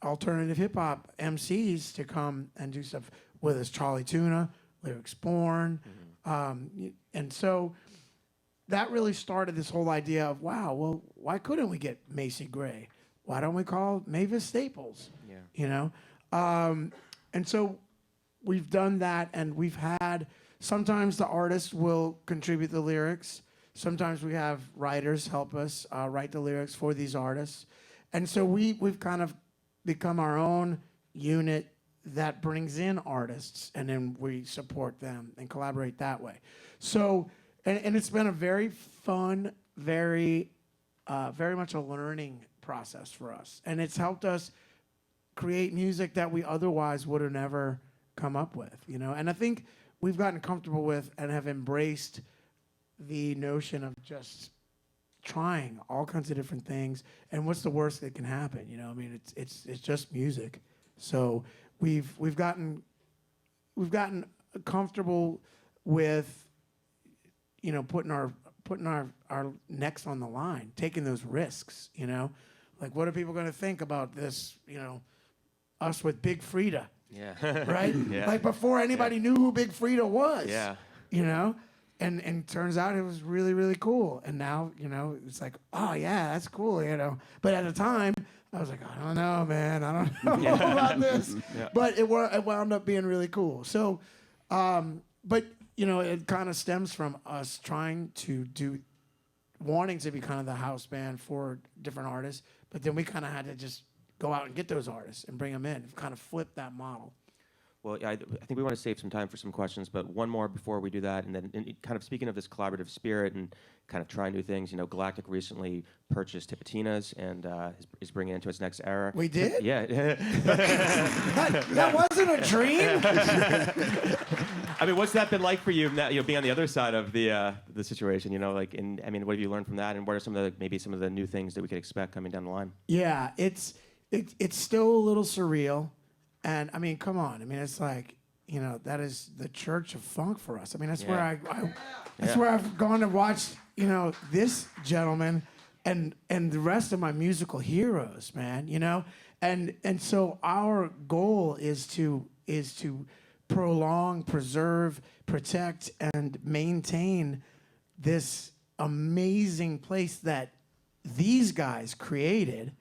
alternative hip hop MCs to come and do stuff with us. Charlie Tuna, Lyrics Born, and so that really started this whole idea of, wow, well, why couldn't we get Macy Gray? Why don't we call Mavis Staples? And so we've done that, and we've had, sometimes the artist will contribute the lyrics. Sometimes we have writers help us write the lyrics for these artists. And so we've kind of become our own unit that brings in artists, and then we support them and collaborate that way. So, and it's been a very fun, very much a learning process for us. And it's helped us create music that we otherwise would have never come up with, And I think we've gotten comfortable with and have embraced the notion of just trying all kinds of different things. And what's the worst that can happen? I mean, it's just music. So we've gotten comfortable with putting our necks on the line, taking those risks, Like, what are people going to think about this, us with Big Frida? Yeah. Right? Yeah. Like, before anybody knew who Big Frida was. Yeah. And turns out it was really, really cool. And now, it's like, oh, yeah, that's cool, But at the time, I was like, I don't know, man. I don't know about this. Yeah. But it wound up being really cool. So, but, it kind of stems from us wanting to be kind of the house band for different artists. But then we kind of had to just go out and get those artists and bring them in, kind of flip that model. Well, yeah, I think we want to save some time for some questions, but one more before we do that, and then kind of speaking of this collaborative spirit and kind of trying new things. Galactic recently purchased Tipitinas and is bringing it into its next era. We did? Yeah. That wasn't a dream. I mean, what's that been like for you? Now, being on the other side of the situation. What have you learned from that, and what are some of the new things that we could expect coming down the line? Yeah, it's still a little surreal. And I mean, come on. I mean, it's like, that is the church of funk for us. I mean, that's where where I've gone to watch, this gentleman and the rest of my musical heroes, man, And so our goal is to prolong, preserve, protect, and maintain this amazing place that these guys created.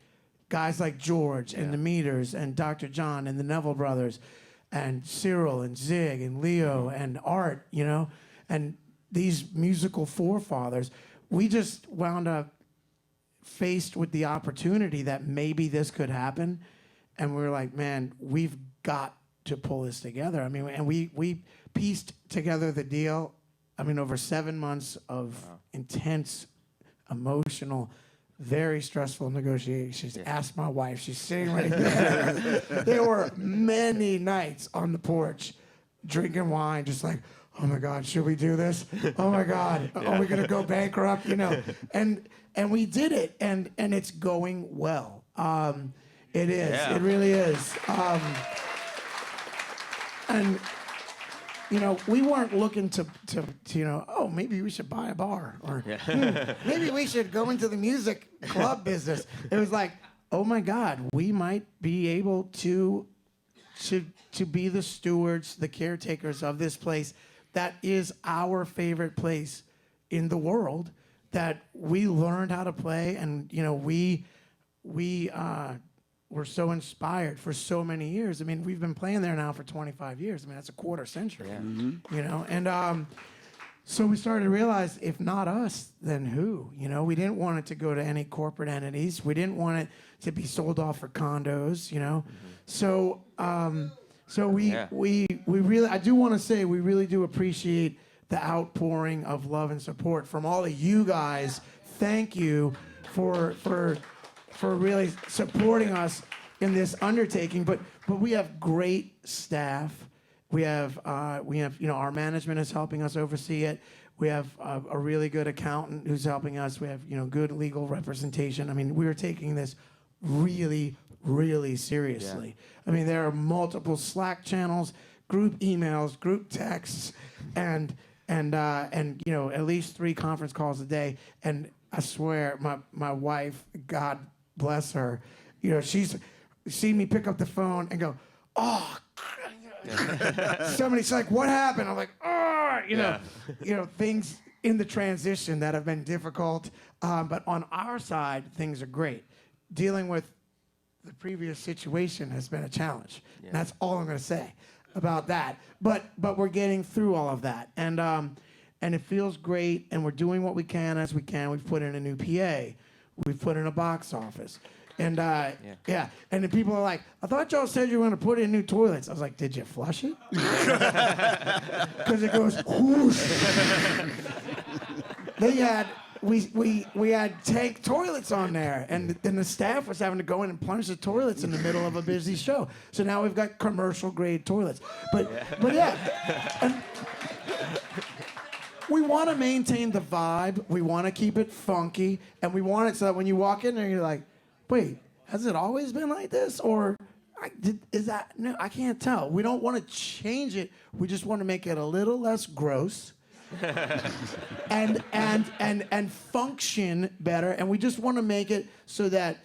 Guys like George and the Meters and Dr. John and the Neville Brothers and Cyril and Zig and Leo and Art, and these musical forefathers, we just wound up faced with the opportunity that maybe this could happen. And we were like, man, we've got to pull this together. I mean, and we pieced together the deal, over 7 months of intense, emotional, very stressful negotiations. Ask my wife. She's sitting right there. There were many nights on the porch drinking wine, just like, oh, my God, should we do this? Oh, my God, are we going to go bankrupt? And we did it, and it's going well. It is. Yeah. It really is. And we weren't looking to oh, maybe we should buy a bar, or maybe we should go into the music club business. It was like, oh my God, we might be able to be the stewards, the caretakers of this place that is our favorite place in the world, that we learned how to play, and we were so inspired for so many years. I mean, we've been playing there now for 25 years. I mean, that's a quarter century. Yeah. Mm-hmm. And so we started to realize, if not us, then who? We didn't want it to go to any corporate entities. We didn't want it to be sold off for condos. Mm-hmm. So we really, I do want to say, we really do appreciate the outpouring of love and support from all of you guys. Thank you for really supporting us in this undertaking. But we have great staff. We have our management is helping us oversee it. We have a really good accountant who's helping us. We have good legal representation. I mean, we're taking this really, really seriously. Yeah. I mean, there are multiple Slack channels, group emails, group texts, and at least 3 conference calls a day. And I swear, my wife, God bless her, she's seen me pick up the phone and go, oh, somebody's like, what happened? I'm like, oh, things in the transition that have been difficult. But on our side, things are great. Dealing with the previous situation has been a challenge. Yeah. And that's all I'm going to say about that. But we're getting through all of that. And it feels great, and we're doing what we can as we can. We've put in a new PA. We've put in a box office. And and then people are like, I thought y'all said you were going to put in new toilets. I was like, did you flush it? Because it goes whoosh. We had tank toilets on there, and then the staff was having to go in and plunge the toilets in the middle of a busy show. So now we've got commercial grade toilets. But and we want to maintain the vibe. We want to keep it funky, and we want it so that when you walk in there, you're like, wait, has it always been like this? Or no, I can't tell. We don't want to change it. We just want to make it a little less gross and function better. And we just want to make it so that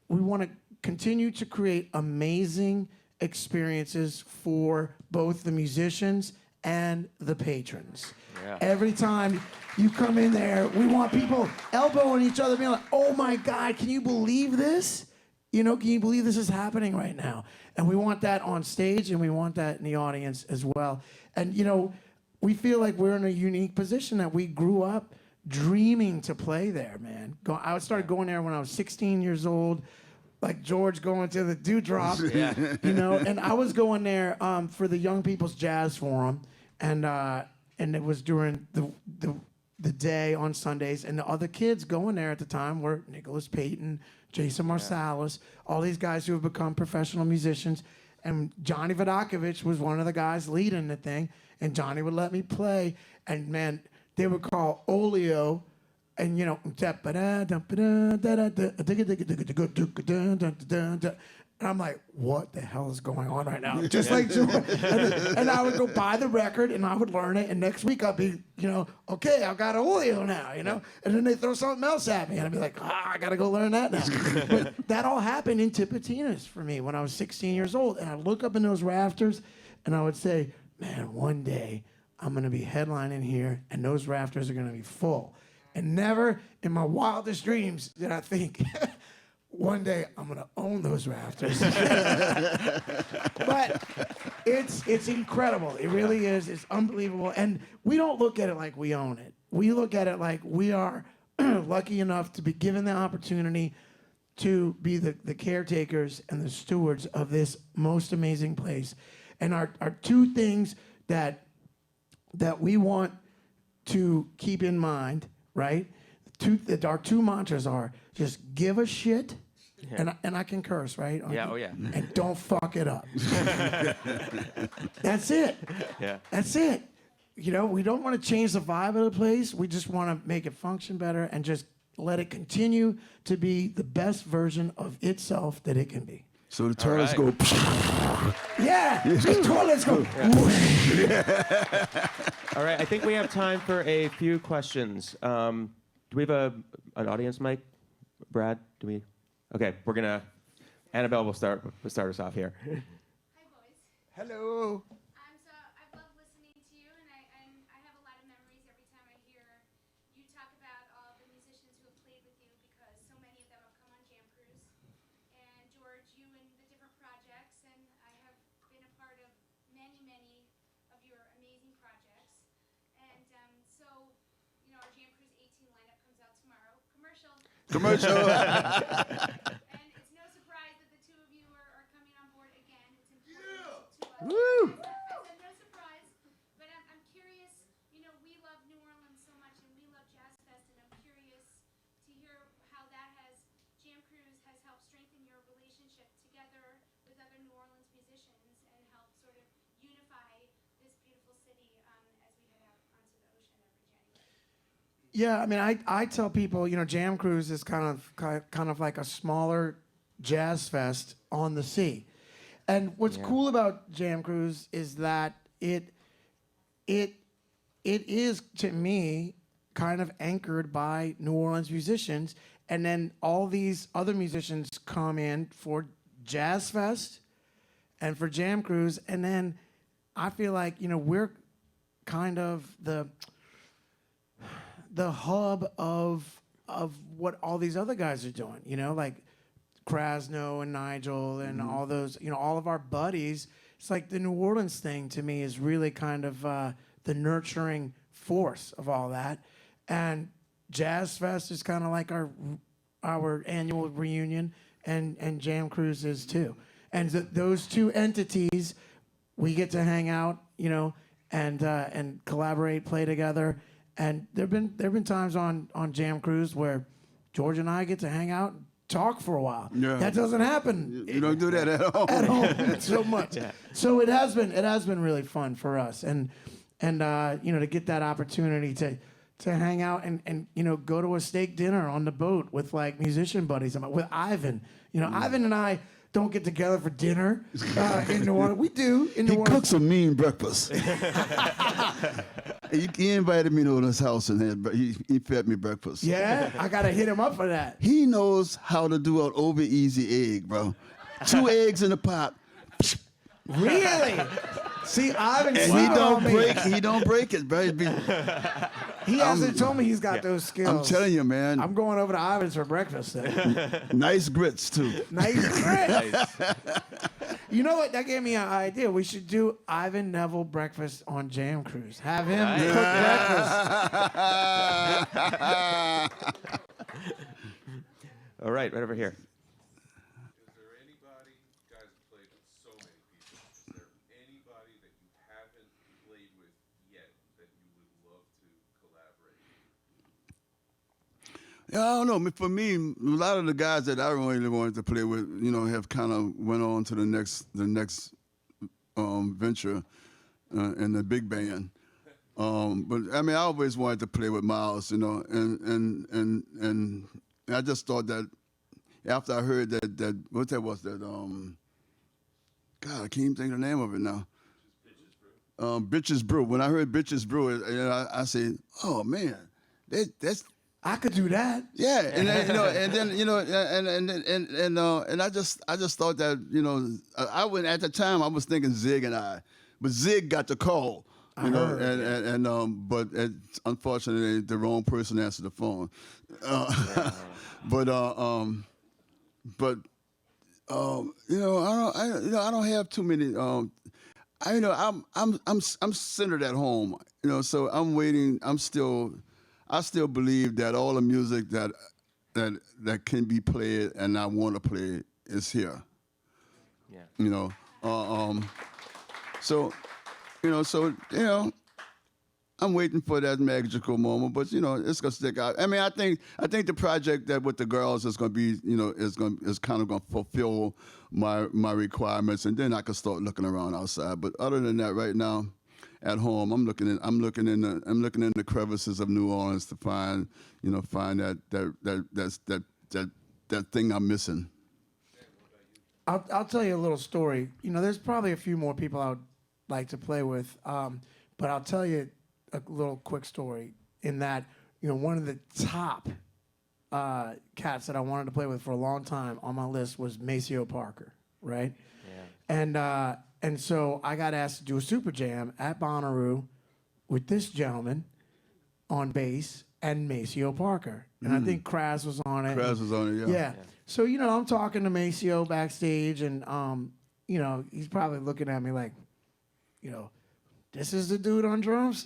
we want to continue to create amazing experiences for both the musicians and the patrons. Yeah. Every time you come in there, we want people elbowing each other, being like, oh my God, can you believe this? Can you believe this is happening right now? And we want that on stage, and we want that in the audience as well. And, we feel like we're in a unique position that we grew up dreaming to play there, man. I started going there when I was 16 years old. like George going to the Dewdrop, Yeah. you know. And I was going there for the Young People's Jazz Forum, and it was during the day on Sundays, and the other kids going there at the time were Nicholas Payton, Jason Marsalis, all these guys who have become professional musicians. And Johnny Vodakovich was one of the guys leading the thing, and Johnny would let me play. And man, they would call Olio, and you know, and I'm like, what the hell is going on right now? Just like, and I would go buy the record and I would learn it, and next week I'll be, you know, okay, I've got Olio now, you know, and then they throw something else at me, and I'd be like, I gotta go learn that now. But that all happened in Tipitinas for me when I was 16 years old, and I'd look up in those rafters, and I would say, man, one day I'm gonna be headlining here, and those rafters are gonna be full. And never in my wildest dreams did I think, one day I'm gonna own those rafters. But it's incredible. It really is. It's unbelievable. And we don't look at it like we own it. We look at it like we are lucky enough to be given the opportunity to be the caretakers and the stewards of this most amazing place. And our two things that we want to keep in mind, right? Our two mantras are just give a shit, and I can curse, right? Yeah, oh yeah. And don't fuck it up. That's it. Yeah. That's it. You know, we don't want to change the vibe of the place. We just want to make it function better and just let it continue to be the best version of itself that it can be. So the toilets go. Yeah, the toilets go. All right, I think we have time for a few questions. Do we have an audience mic? Brad, do we? Okay, we're gonna. Annabelle will start us off here. Hi, boys. Hello. I've loved listening to you, and I have a lot of memories every time I hear you talk about all the musicians who have played with you, because so many of them have come on Jam Cruise. And George, you and the different projects, and I have been a part of many, many of your amazing projects. And so, you know, our Jam Cruise 18 lineup comes out tomorrow. Commercial. And it's no surprise that the two of you are coming on board again. It's important to us. Woo! It's no surprise. But I'm curious, you know, we love New Orleans so much, and we love Jazz Fest, and I'm curious to hear how that Jam Cruise has helped strengthen your relationship together with other New Orleans musicians and help sort of unify this beautiful city as we head out onto the ocean every January. Yeah, I mean, I tell people, you know, Jam Cruise is kind of like a smaller jazz fest on the sea. And what's cool about Jam Cruise is that it is, to me, kind of anchored by New Orleans musicians, and then all these other musicians come in for Jazz Fest and for Jam Cruise, and then I feel like, you know, we're kind of the hub of what all these other guys are doing, you know, like Krasno and Nigel and all those, you know, all of our buddies. It's like the New Orleans thing to me is really kind of the nurturing force of all that. And Jazz Fest is kind of like our annual reunion, and Jam Cruise is too. And those two entities, we get to hang out, you know, and collaborate, play together. And there've been times on Jam Cruise where George and I get to hang out and talk for a while. Yeah. That doesn't happen. You don't do that at all. At home so much. Yeah. So it has been really fun for us, and you know, to get that opportunity to hang out and you know, go to a steak dinner on the boat with like musician buddies, with Ivan. You know, Ivan and I don't get together for dinner in New Orleans. We do in New He Orleans. cooks a mean breakfast. He invited me to his house, and he fed me breakfast. Yeah, I gotta hit him up for that. He knows how to do an over easy egg, bro. 2 eggs in a pot. Really? See, Ivan, And he don't break it, bro. He hasn't told me he's got those skills. I'm telling you, man. I'm going over to Ivan's for breakfast then. Nice grits too. Nice grits. You know what? That gave me an idea. We should do Ivan Neville breakfast on Jam Cruise. Have him cook breakfast. All right, right over here. Yeah, I don't know. For me, a lot of the guys that I really wanted to play with, you know, have kind of went on to the next venture in the big band. But I mean, I always wanted to play with Miles, you know, and I just thought that after I heard that what that was that God, I can't even think of the name of it now. Bitches Brew. When I heard Bitches Brew, I said, oh man, that's. I could do that. Yeah, and then, you know, and then you know, and I just thought that, you know, I went at the time I was thinking Zig and I, but Zig got the call, you know, but unfortunately the wrong person answered the phone, but you know, I don't have too many. I'm centered at home, you know, so I'm waiting. I still believe that all the music that can be played and I want to play is here. Yeah. You know, so I'm waiting for that magical moment, but you know, it's gonna stick out. I mean, I think the project that with the girls is gonna be, you know, is kind of gonna fulfill my requirements, and then I can start looking around outside. But other than that, right now, at home, I'm looking in the crevices of New Orleans to find that thing I'm missing. I'll tell you a little story. You know, there's probably a few more people I would like to play with, but I'll tell you a little quick story in that, you know, one of the top cats that I wanted to play with for a long time on my list was Maceo Parker, right? Yeah. And so I got asked to do a super jam at Bonnaroo with this gentleman on bass and Maceo Parker. And I think Kraz was on it. Kraz was on it, Yeah. So, you know, I'm talking to Maceo backstage, and, you know, he's probably looking at me like, you know, this is the dude on drums?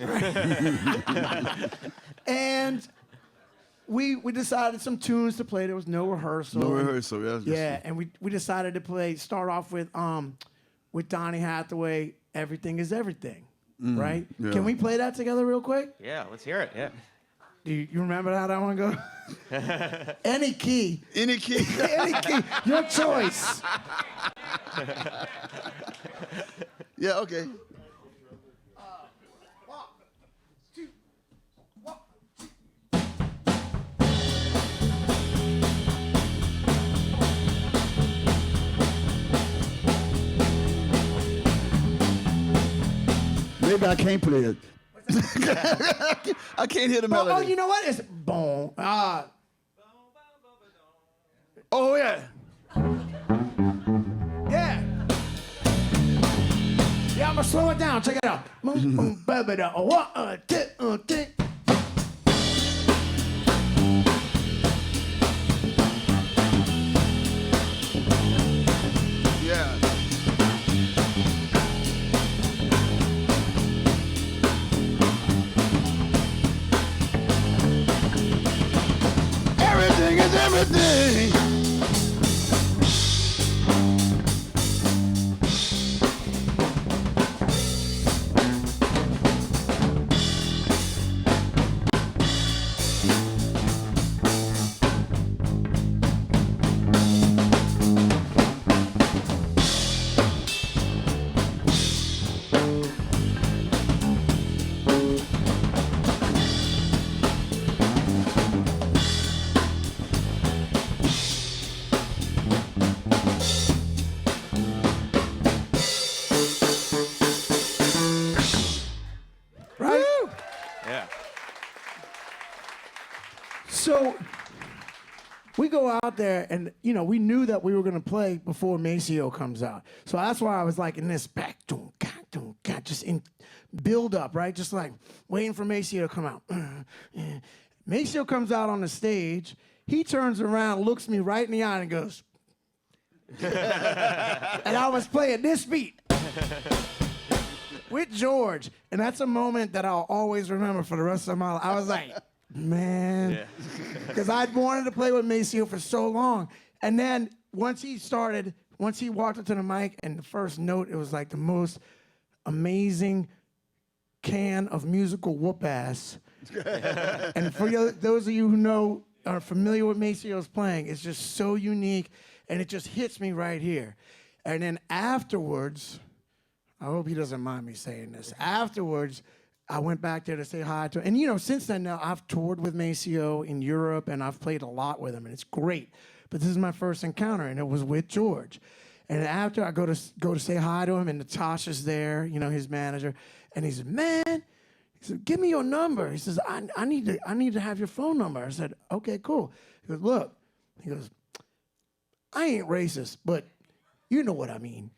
And we decided some tunes to play. There was no rehearsal. No rehearsal, yeah. Yeah, and we decided to start off with Donny Hathaway, Everything is Everything, right? Yeah. Can we play that together real quick? Yeah, let's hear it. Yeah. Do you remember how that one goes? Any key. Any key. Any key. Your choice. Yeah, okay. Maybe I can't play it. I can't hear the melody. Oh, you know what? It's boom. Oh, yeah. Yeah. Yeah, I'm gonna slow it down. Check it out. Yeah. Everything is everything. So we go out there, and you know, we knew that we were gonna play before Maceo comes out. So that's why I was like in this back, just in build up, right? Just like waiting for Maceo to come out. Maceo comes out on the stage. He turns around, looks me right in the eye, and goes, and I was playing this beat with George, and that's a moment that I'll always remember for the rest of my life. I was like, man, because I'd wanted to play with Maceo for so long. And then once he walked up to the mic and the first note, it was like the most amazing can of musical whoop ass. And for those of you who know are familiar with Maceo's playing, it's just so unique, and it just hits me right here. And then afterwards, I hope he doesn't mind me saying this. Afterwards, I went back there to say hi to him. And, you know, since then, now I've toured with Maceo in Europe, and I've played a lot with him, and it's great. But this is my first encounter, and it was with George. And after I go to say hi to him, and Natasha's there, you know, his manager, and he said, man, he said, give me your number. He says, I need to have your phone number. I said, okay, cool. He goes, look, he goes, I ain't racist, but you know what I mean.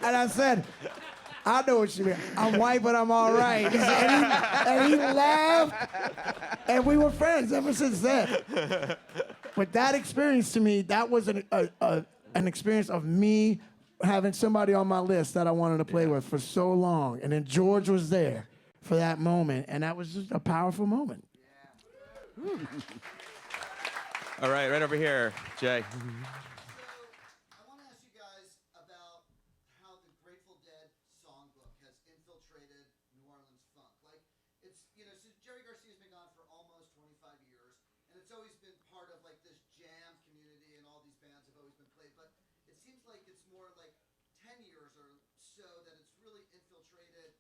And I said, I know what you mean. I'm white, but I'm all right. And he laughed, and we were friends ever since then. But that experience to me, that was an experience of me having somebody on my list that I wanted to play with for so long. And then George was there for that moment, and that was just a powerful moment. Yeah. All right, right over here, Jay. I want to ask you guys about how the Grateful Dead songbook has infiltrated New Orleans funk. Like, it's, you know, so Jerry Garcia's been gone for almost 25 years, and it's always been part of, like, this jam community, and all these bands have always been played, but it seems like it's more like 10 years or so that it's really infiltrated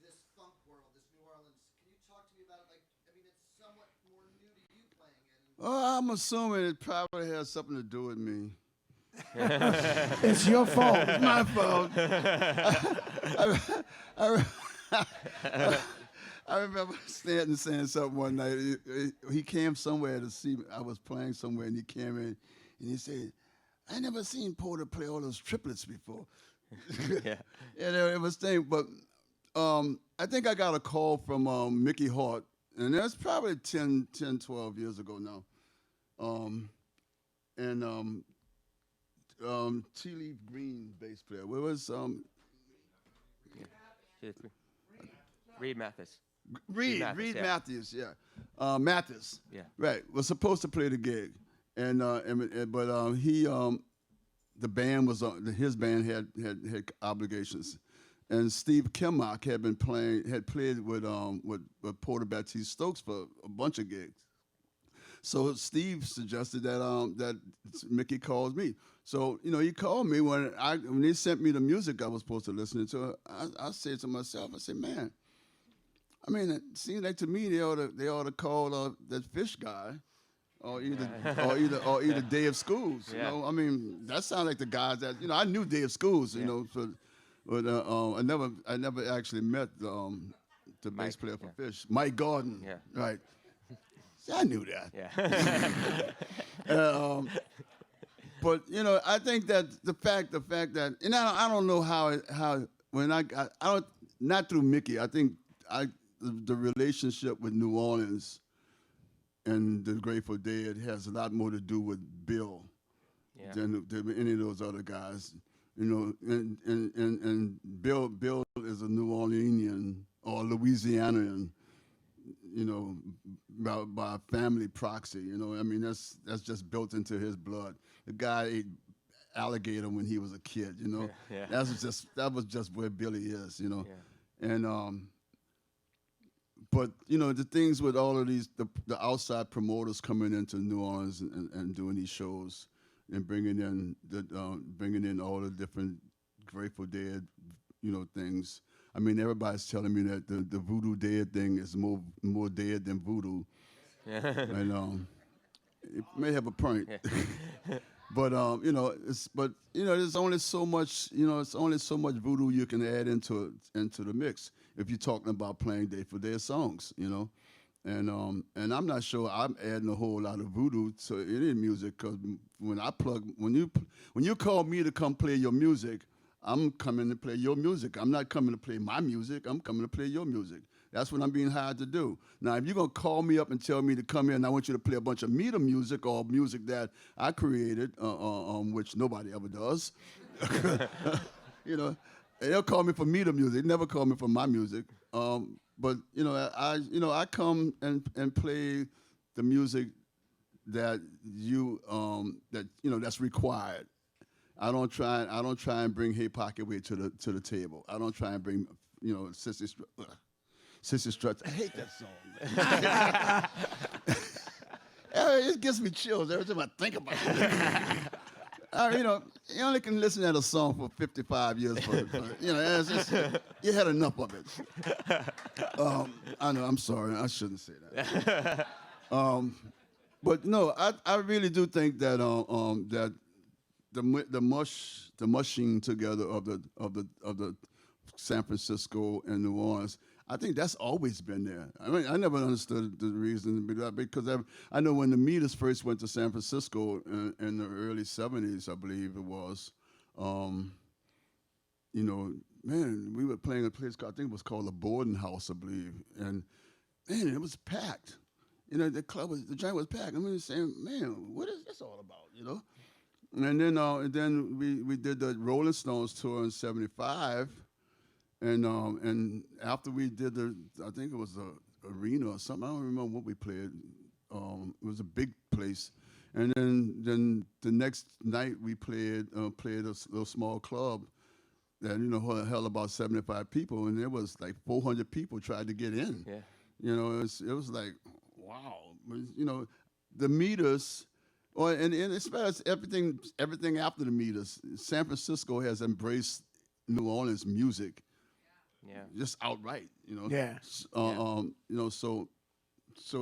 this funk world, this New Orleans. Can you talk to me about it? Like, I mean, it's somewhat more new to you playing it. I'm assuming it probably has something to do with me. It's your fault. It's my fault. I remember Stanton saying something one night. He came somewhere to see me. I was playing somewhere, and he came in, and he said, I never seen Porter play all those triplets before. Yeah. And it was thing, but I think I got a call from Mickey Hart, and that's probably 10, 12 years ago now. Tea Leaf Green bass player. Where was Reed Mathis. Reed yeah. Matthews, yeah. Mathis. Yeah. Right. Was supposed to play the gig. But he the band was his band had obligations. And Steve Kimmock had played with Porter Baptiste Stokes for a bunch of gigs. So Steve suggested that Mickey calls me. So, you know, he called me when they sent me the music I was supposed to listen to. I said to myself, I said, man, I mean, it seems like to me they ought to call that Fish guy, or either Dave Schools. Yeah. You know, I mean, that sounds like the guys that, you know, I knew Dave Schools, you know, but I never actually met the bass player for Fish, Mike Gordon. Yeah. Right. See, I knew that. Yeah. But you know, I think that the fact that, and I don't know how when I don't, not through Mickey. I think the relationship with New Orleans and the Grateful Dead has a lot more to do with Bill than any of those other guys. You know, and Bill is a New Orleanian or Louisianian, you know, by family proxy. You know, I mean, that's just built into his blood. The guy ate alligator when he was a kid. You know, that was just where Billy is. You know, and but you know, the things with all of these the outside promoters coming into New Orleans and doing these shows and bringing in all the different Grateful Dead, you know, things. I mean, everybody's telling me that the Voodoo Dead thing is more dead than voodoo. Yeah. And it may have a point. Yeah. But you know, there's only so much, you know, it's only so much voodoo you can add into the mix if you're talking about playing Grateful Dead songs, you know. And I'm not sure I'm adding a whole lot of voodoo to any music, because when you call me to come play your music, I'm coming to play your music. I'm not coming to play my music. I'm coming to play your music. That's what I'm being hired to do. Now, if you're going to call me up and tell me to come here and I want you to play a bunch of meter music or music that I created, which nobody ever does, you know, they'll call me for meter music. They never call me for my music. But, you know, I come and play the music that that's required. I don't try and bring Hey Pocketway to the table. I don't try and bring, you know, Sissy Struts. I hate that song, man. It gives me chills every time I think about it. You only can listen to a song for 55 years. It's just, you had enough of it. I know, I'm sorry. I shouldn't say that. But no, I really do think that that the mushing together of the San Francisco and New Orleans, I think that's always been there. I mean, I never understood the reason because I know when the Meters first went to San Francisco in the early '70s, I believe it was. Man, we were playing a place I think it was called the Borden House, I believe, and man, it was packed. The joint was packed. I mean, saying, man, what is this all about? And then we did the Rolling Stones tour in '75. And after we did I think it was a arena or something. I don't remember what we played. It was a big place. And then the next night we played a little small club that held about 75 people, and there was like 400 people tried to get in. Yeah. It was like, wow. The Meters. And as far as everything after the Meters, San Francisco has embraced New Orleans music. Yeah. Just outright, Yeah. So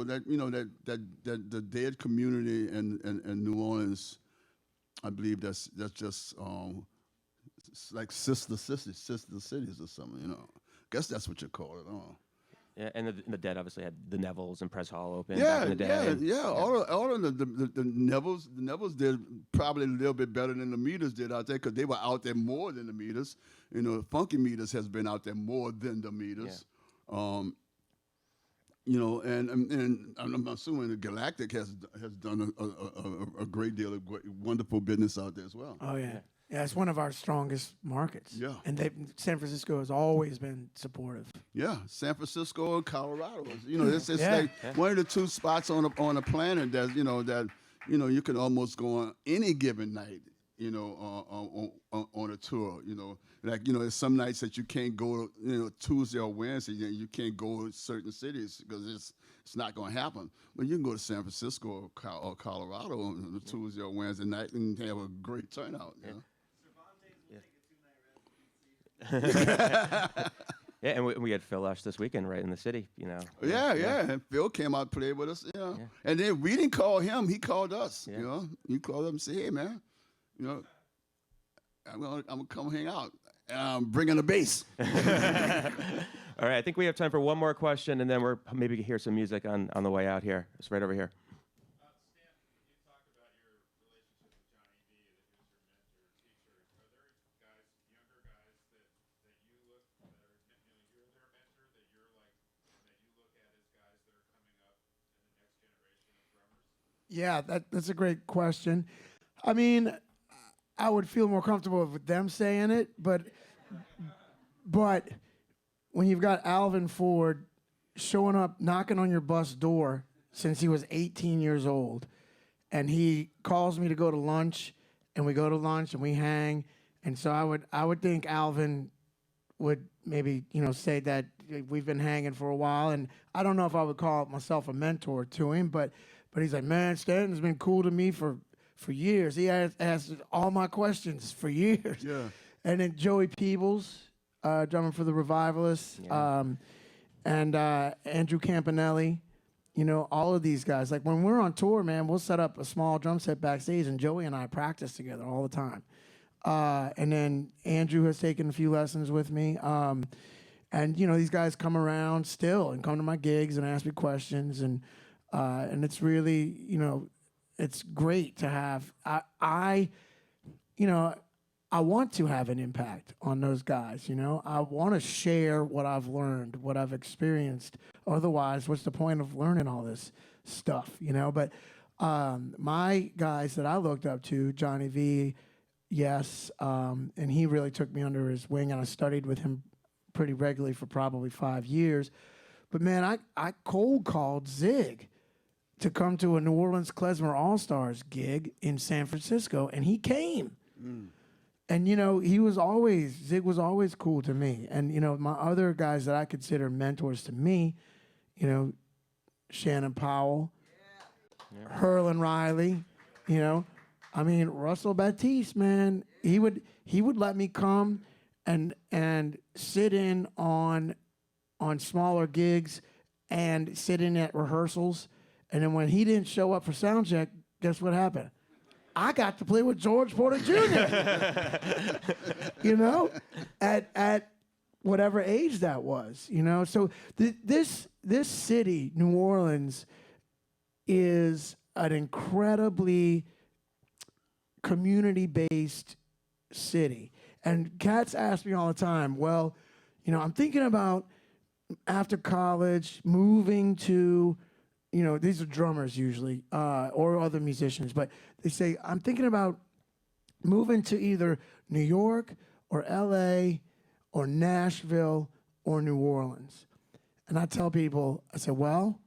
that that the dead community in New Orleans, I believe that's just it's like sister cities or something. Guess that's what you call it. Yeah, and the Dead obviously had the Nevilles and Press Hall open back in the day. Yeah. All of the Nevilles did probably a little bit better than the Meters did out there because they were out there more than the Meters. Funky Meters has been out there more than the Meters. Yeah. And I'm assuming the Galactic has done a great deal of wonderful business out there as well. Oh yeah. Yeah, it's one of our strongest markets. Yeah. And San Francisco has always been supportive. Yeah, San Francisco and Colorado. It's like one of the two spots on the planet that you can almost go on any given night. On a tour. There's some nights that you can't go. Tuesday or Wednesday, you can't go to certain cities because it's not going to happen. But you can go to San Francisco or Colorado on a Tuesday or Wednesday night and have a great turnout. Yeah, and we had Phil Ush this weekend right in the city, Yeah. And Phil came out and played with us, Yeah. And then we didn't call him; he called us. Yeah. You called him and say, "Hey, man, I'm gonna come hang out. And I'm bringing a bass." All right, I think we have time for one more question, and then we're maybe hear some music on the way out here. It's right over here. Stanton, you talked about your relationship with Johnny V, that he was your mentor, teacher. Are there younger guys that you look that are, you're their mentor, that you look at as guys that are coming up in the next generation of drummers? Yeah, that's a great question. I mean, I would feel more comfortable with them saying it, but when you've got Alvin Ford showing up, knocking on your bus door since he was 18 years old, and he calls me to go to lunch, and we go to lunch and we hang, and so I would think Alvin would maybe say that we've been hanging for a while, and I don't know if I would call myself a mentor to him, but he's like, man, Stanton's been cool to me for years. He has asked all my questions for years. Yeah. And then Joey Peebles, drumming for the Revivalists, and Andrew Campanelli, all of these guys. Like when we're on tour, man, we'll set up a small drum set backstage, and Joey and I practice together all the time. And then Andrew has taken a few lessons with me. And these guys come around still and come to my gigs and ask me questions, and it's really, it's great to have. I want to have an impact on those guys. I want to share what I've learned, what I've experienced. Otherwise, what's the point of learning all this stuff? But my guys that I looked up to, Johnny V, yes, and he really took me under his wing, and I studied with him pretty regularly for probably 5 years. But man, I cold called Zig to come to a New Orleans Klezmer All-Stars gig in San Francisco, and he came. And Zig was always cool to me. And my other guys that I consider mentors to me, Shannon Powell, Herlin Riley, Russell Batiste, man, he would let me come and sit in on smaller gigs and sit in at rehearsals. And then when he didn't show up for sound check, guess what happened? I got to play with George Porter Jr. At whatever age that was, So this city, New Orleans, is an incredibly community-based city. And cats ask me all the time, well, I'm thinking about after college moving to, these are drummers usually, or other musicians, but they say, I'm thinking about moving to either New York or LA or Nashville or New Orleans. And I tell people, I said, well,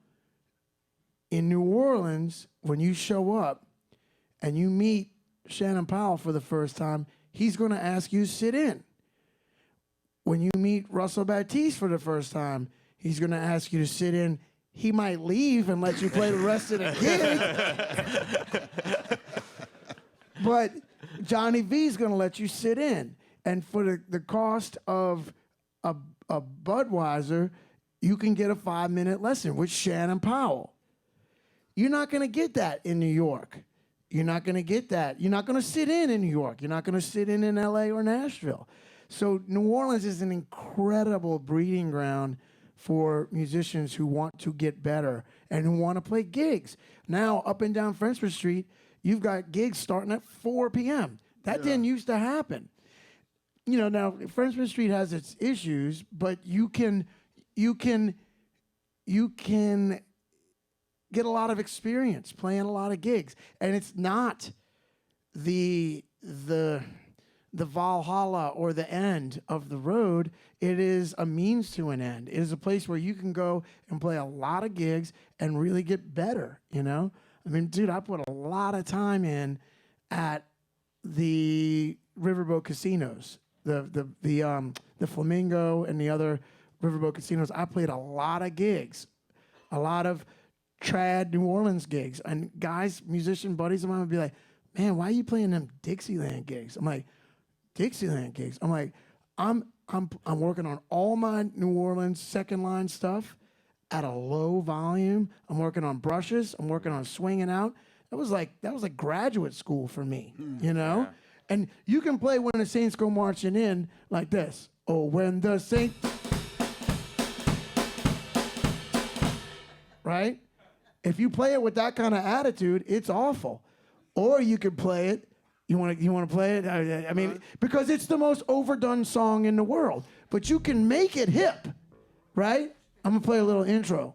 in New Orleans, when you show up and you meet Shannon Powell for the first time, he's going to ask you to sit in. When you meet Russell Batiste for the first time, he's going to ask you to sit in. He might leave and let you play the rest of the gig. But Johnny V's going to let you sit in. And for the cost of a Budweiser, you can get a 5-minute lesson with Shannon Powell. You're not going to get that in New York. You're not going to get that. You're not going to sit in New York. You're not going to sit in LA or Nashville. So New Orleans is an incredible breeding ground for musicians who want to get better and who want to play gigs. Now, up and down Friendswood Street, you've got gigs starting at 4 p.m. That didn't used to happen. Now Friendswood Street has its issues, but you can get a lot of experience playing a lot of gigs, and it's not the Valhalla or the end of the road. It is a means to an end. It is a place where you can go and play a lot of gigs and really get better, dude, I put a lot of time in at the riverboat casinos, the Flamingo and the other riverboat casinos. I played a lot of gigs, a lot of trad New Orleans gigs. And guys, musician buddies of mine would be like, man, why are you playing them Dixieland gigs? I'm like, Dixieland gigs. I'm like, I'm working on all my New Orleans second line stuff at a low volume. I'm working on brushes. I'm working on swinging out. That was like graduate school for me, Yeah. And you can play When the Saints Go Marching In like this. Oh, when the Saints, right? If you play it with that kind of attitude, it's awful. Or you could play it. You want to play it? I mean, because it's the most overdone song in the world. But you can make it hip, right? I'm going to play a little intro.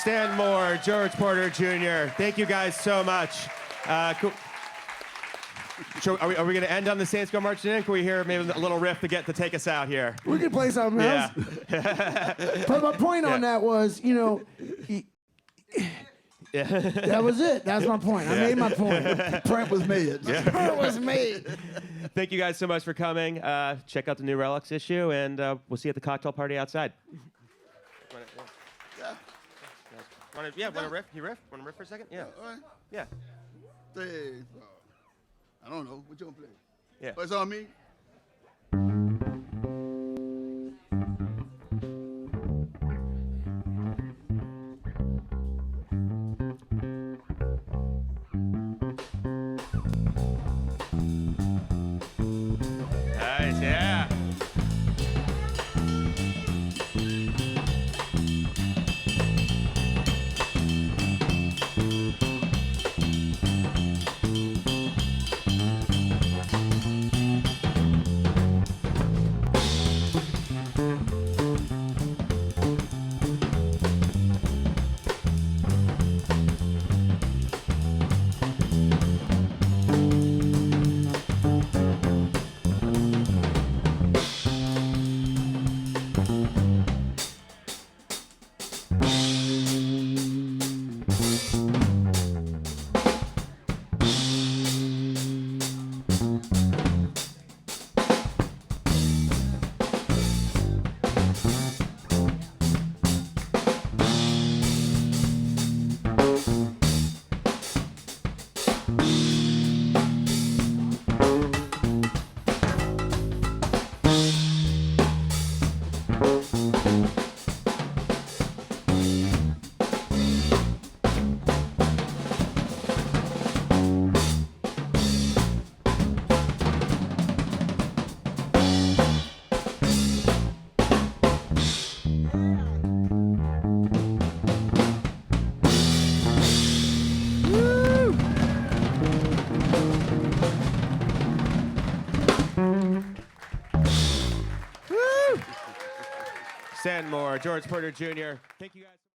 Stan Moore, George Porter Jr. Thank you guys so much. Cool. Are we going to end on the Saints Go Marching In? Can we hear maybe a little riff to take us out here? We could play something else. Yeah. But my point on that was, you know, that was it. That's my point. I made my point. Print was made. It was made. Thank you guys so much for coming. Check out the new Relix issue, and we'll see you at the cocktail party outside. Want to riff? You riff? Want to riff for a second? Yeah. All right. Yeah. Say, I don't know. What you gonna play? Yeah. What's on me? Nice, yeah. Stanton Moore, George Porter Jr. Thank you guys.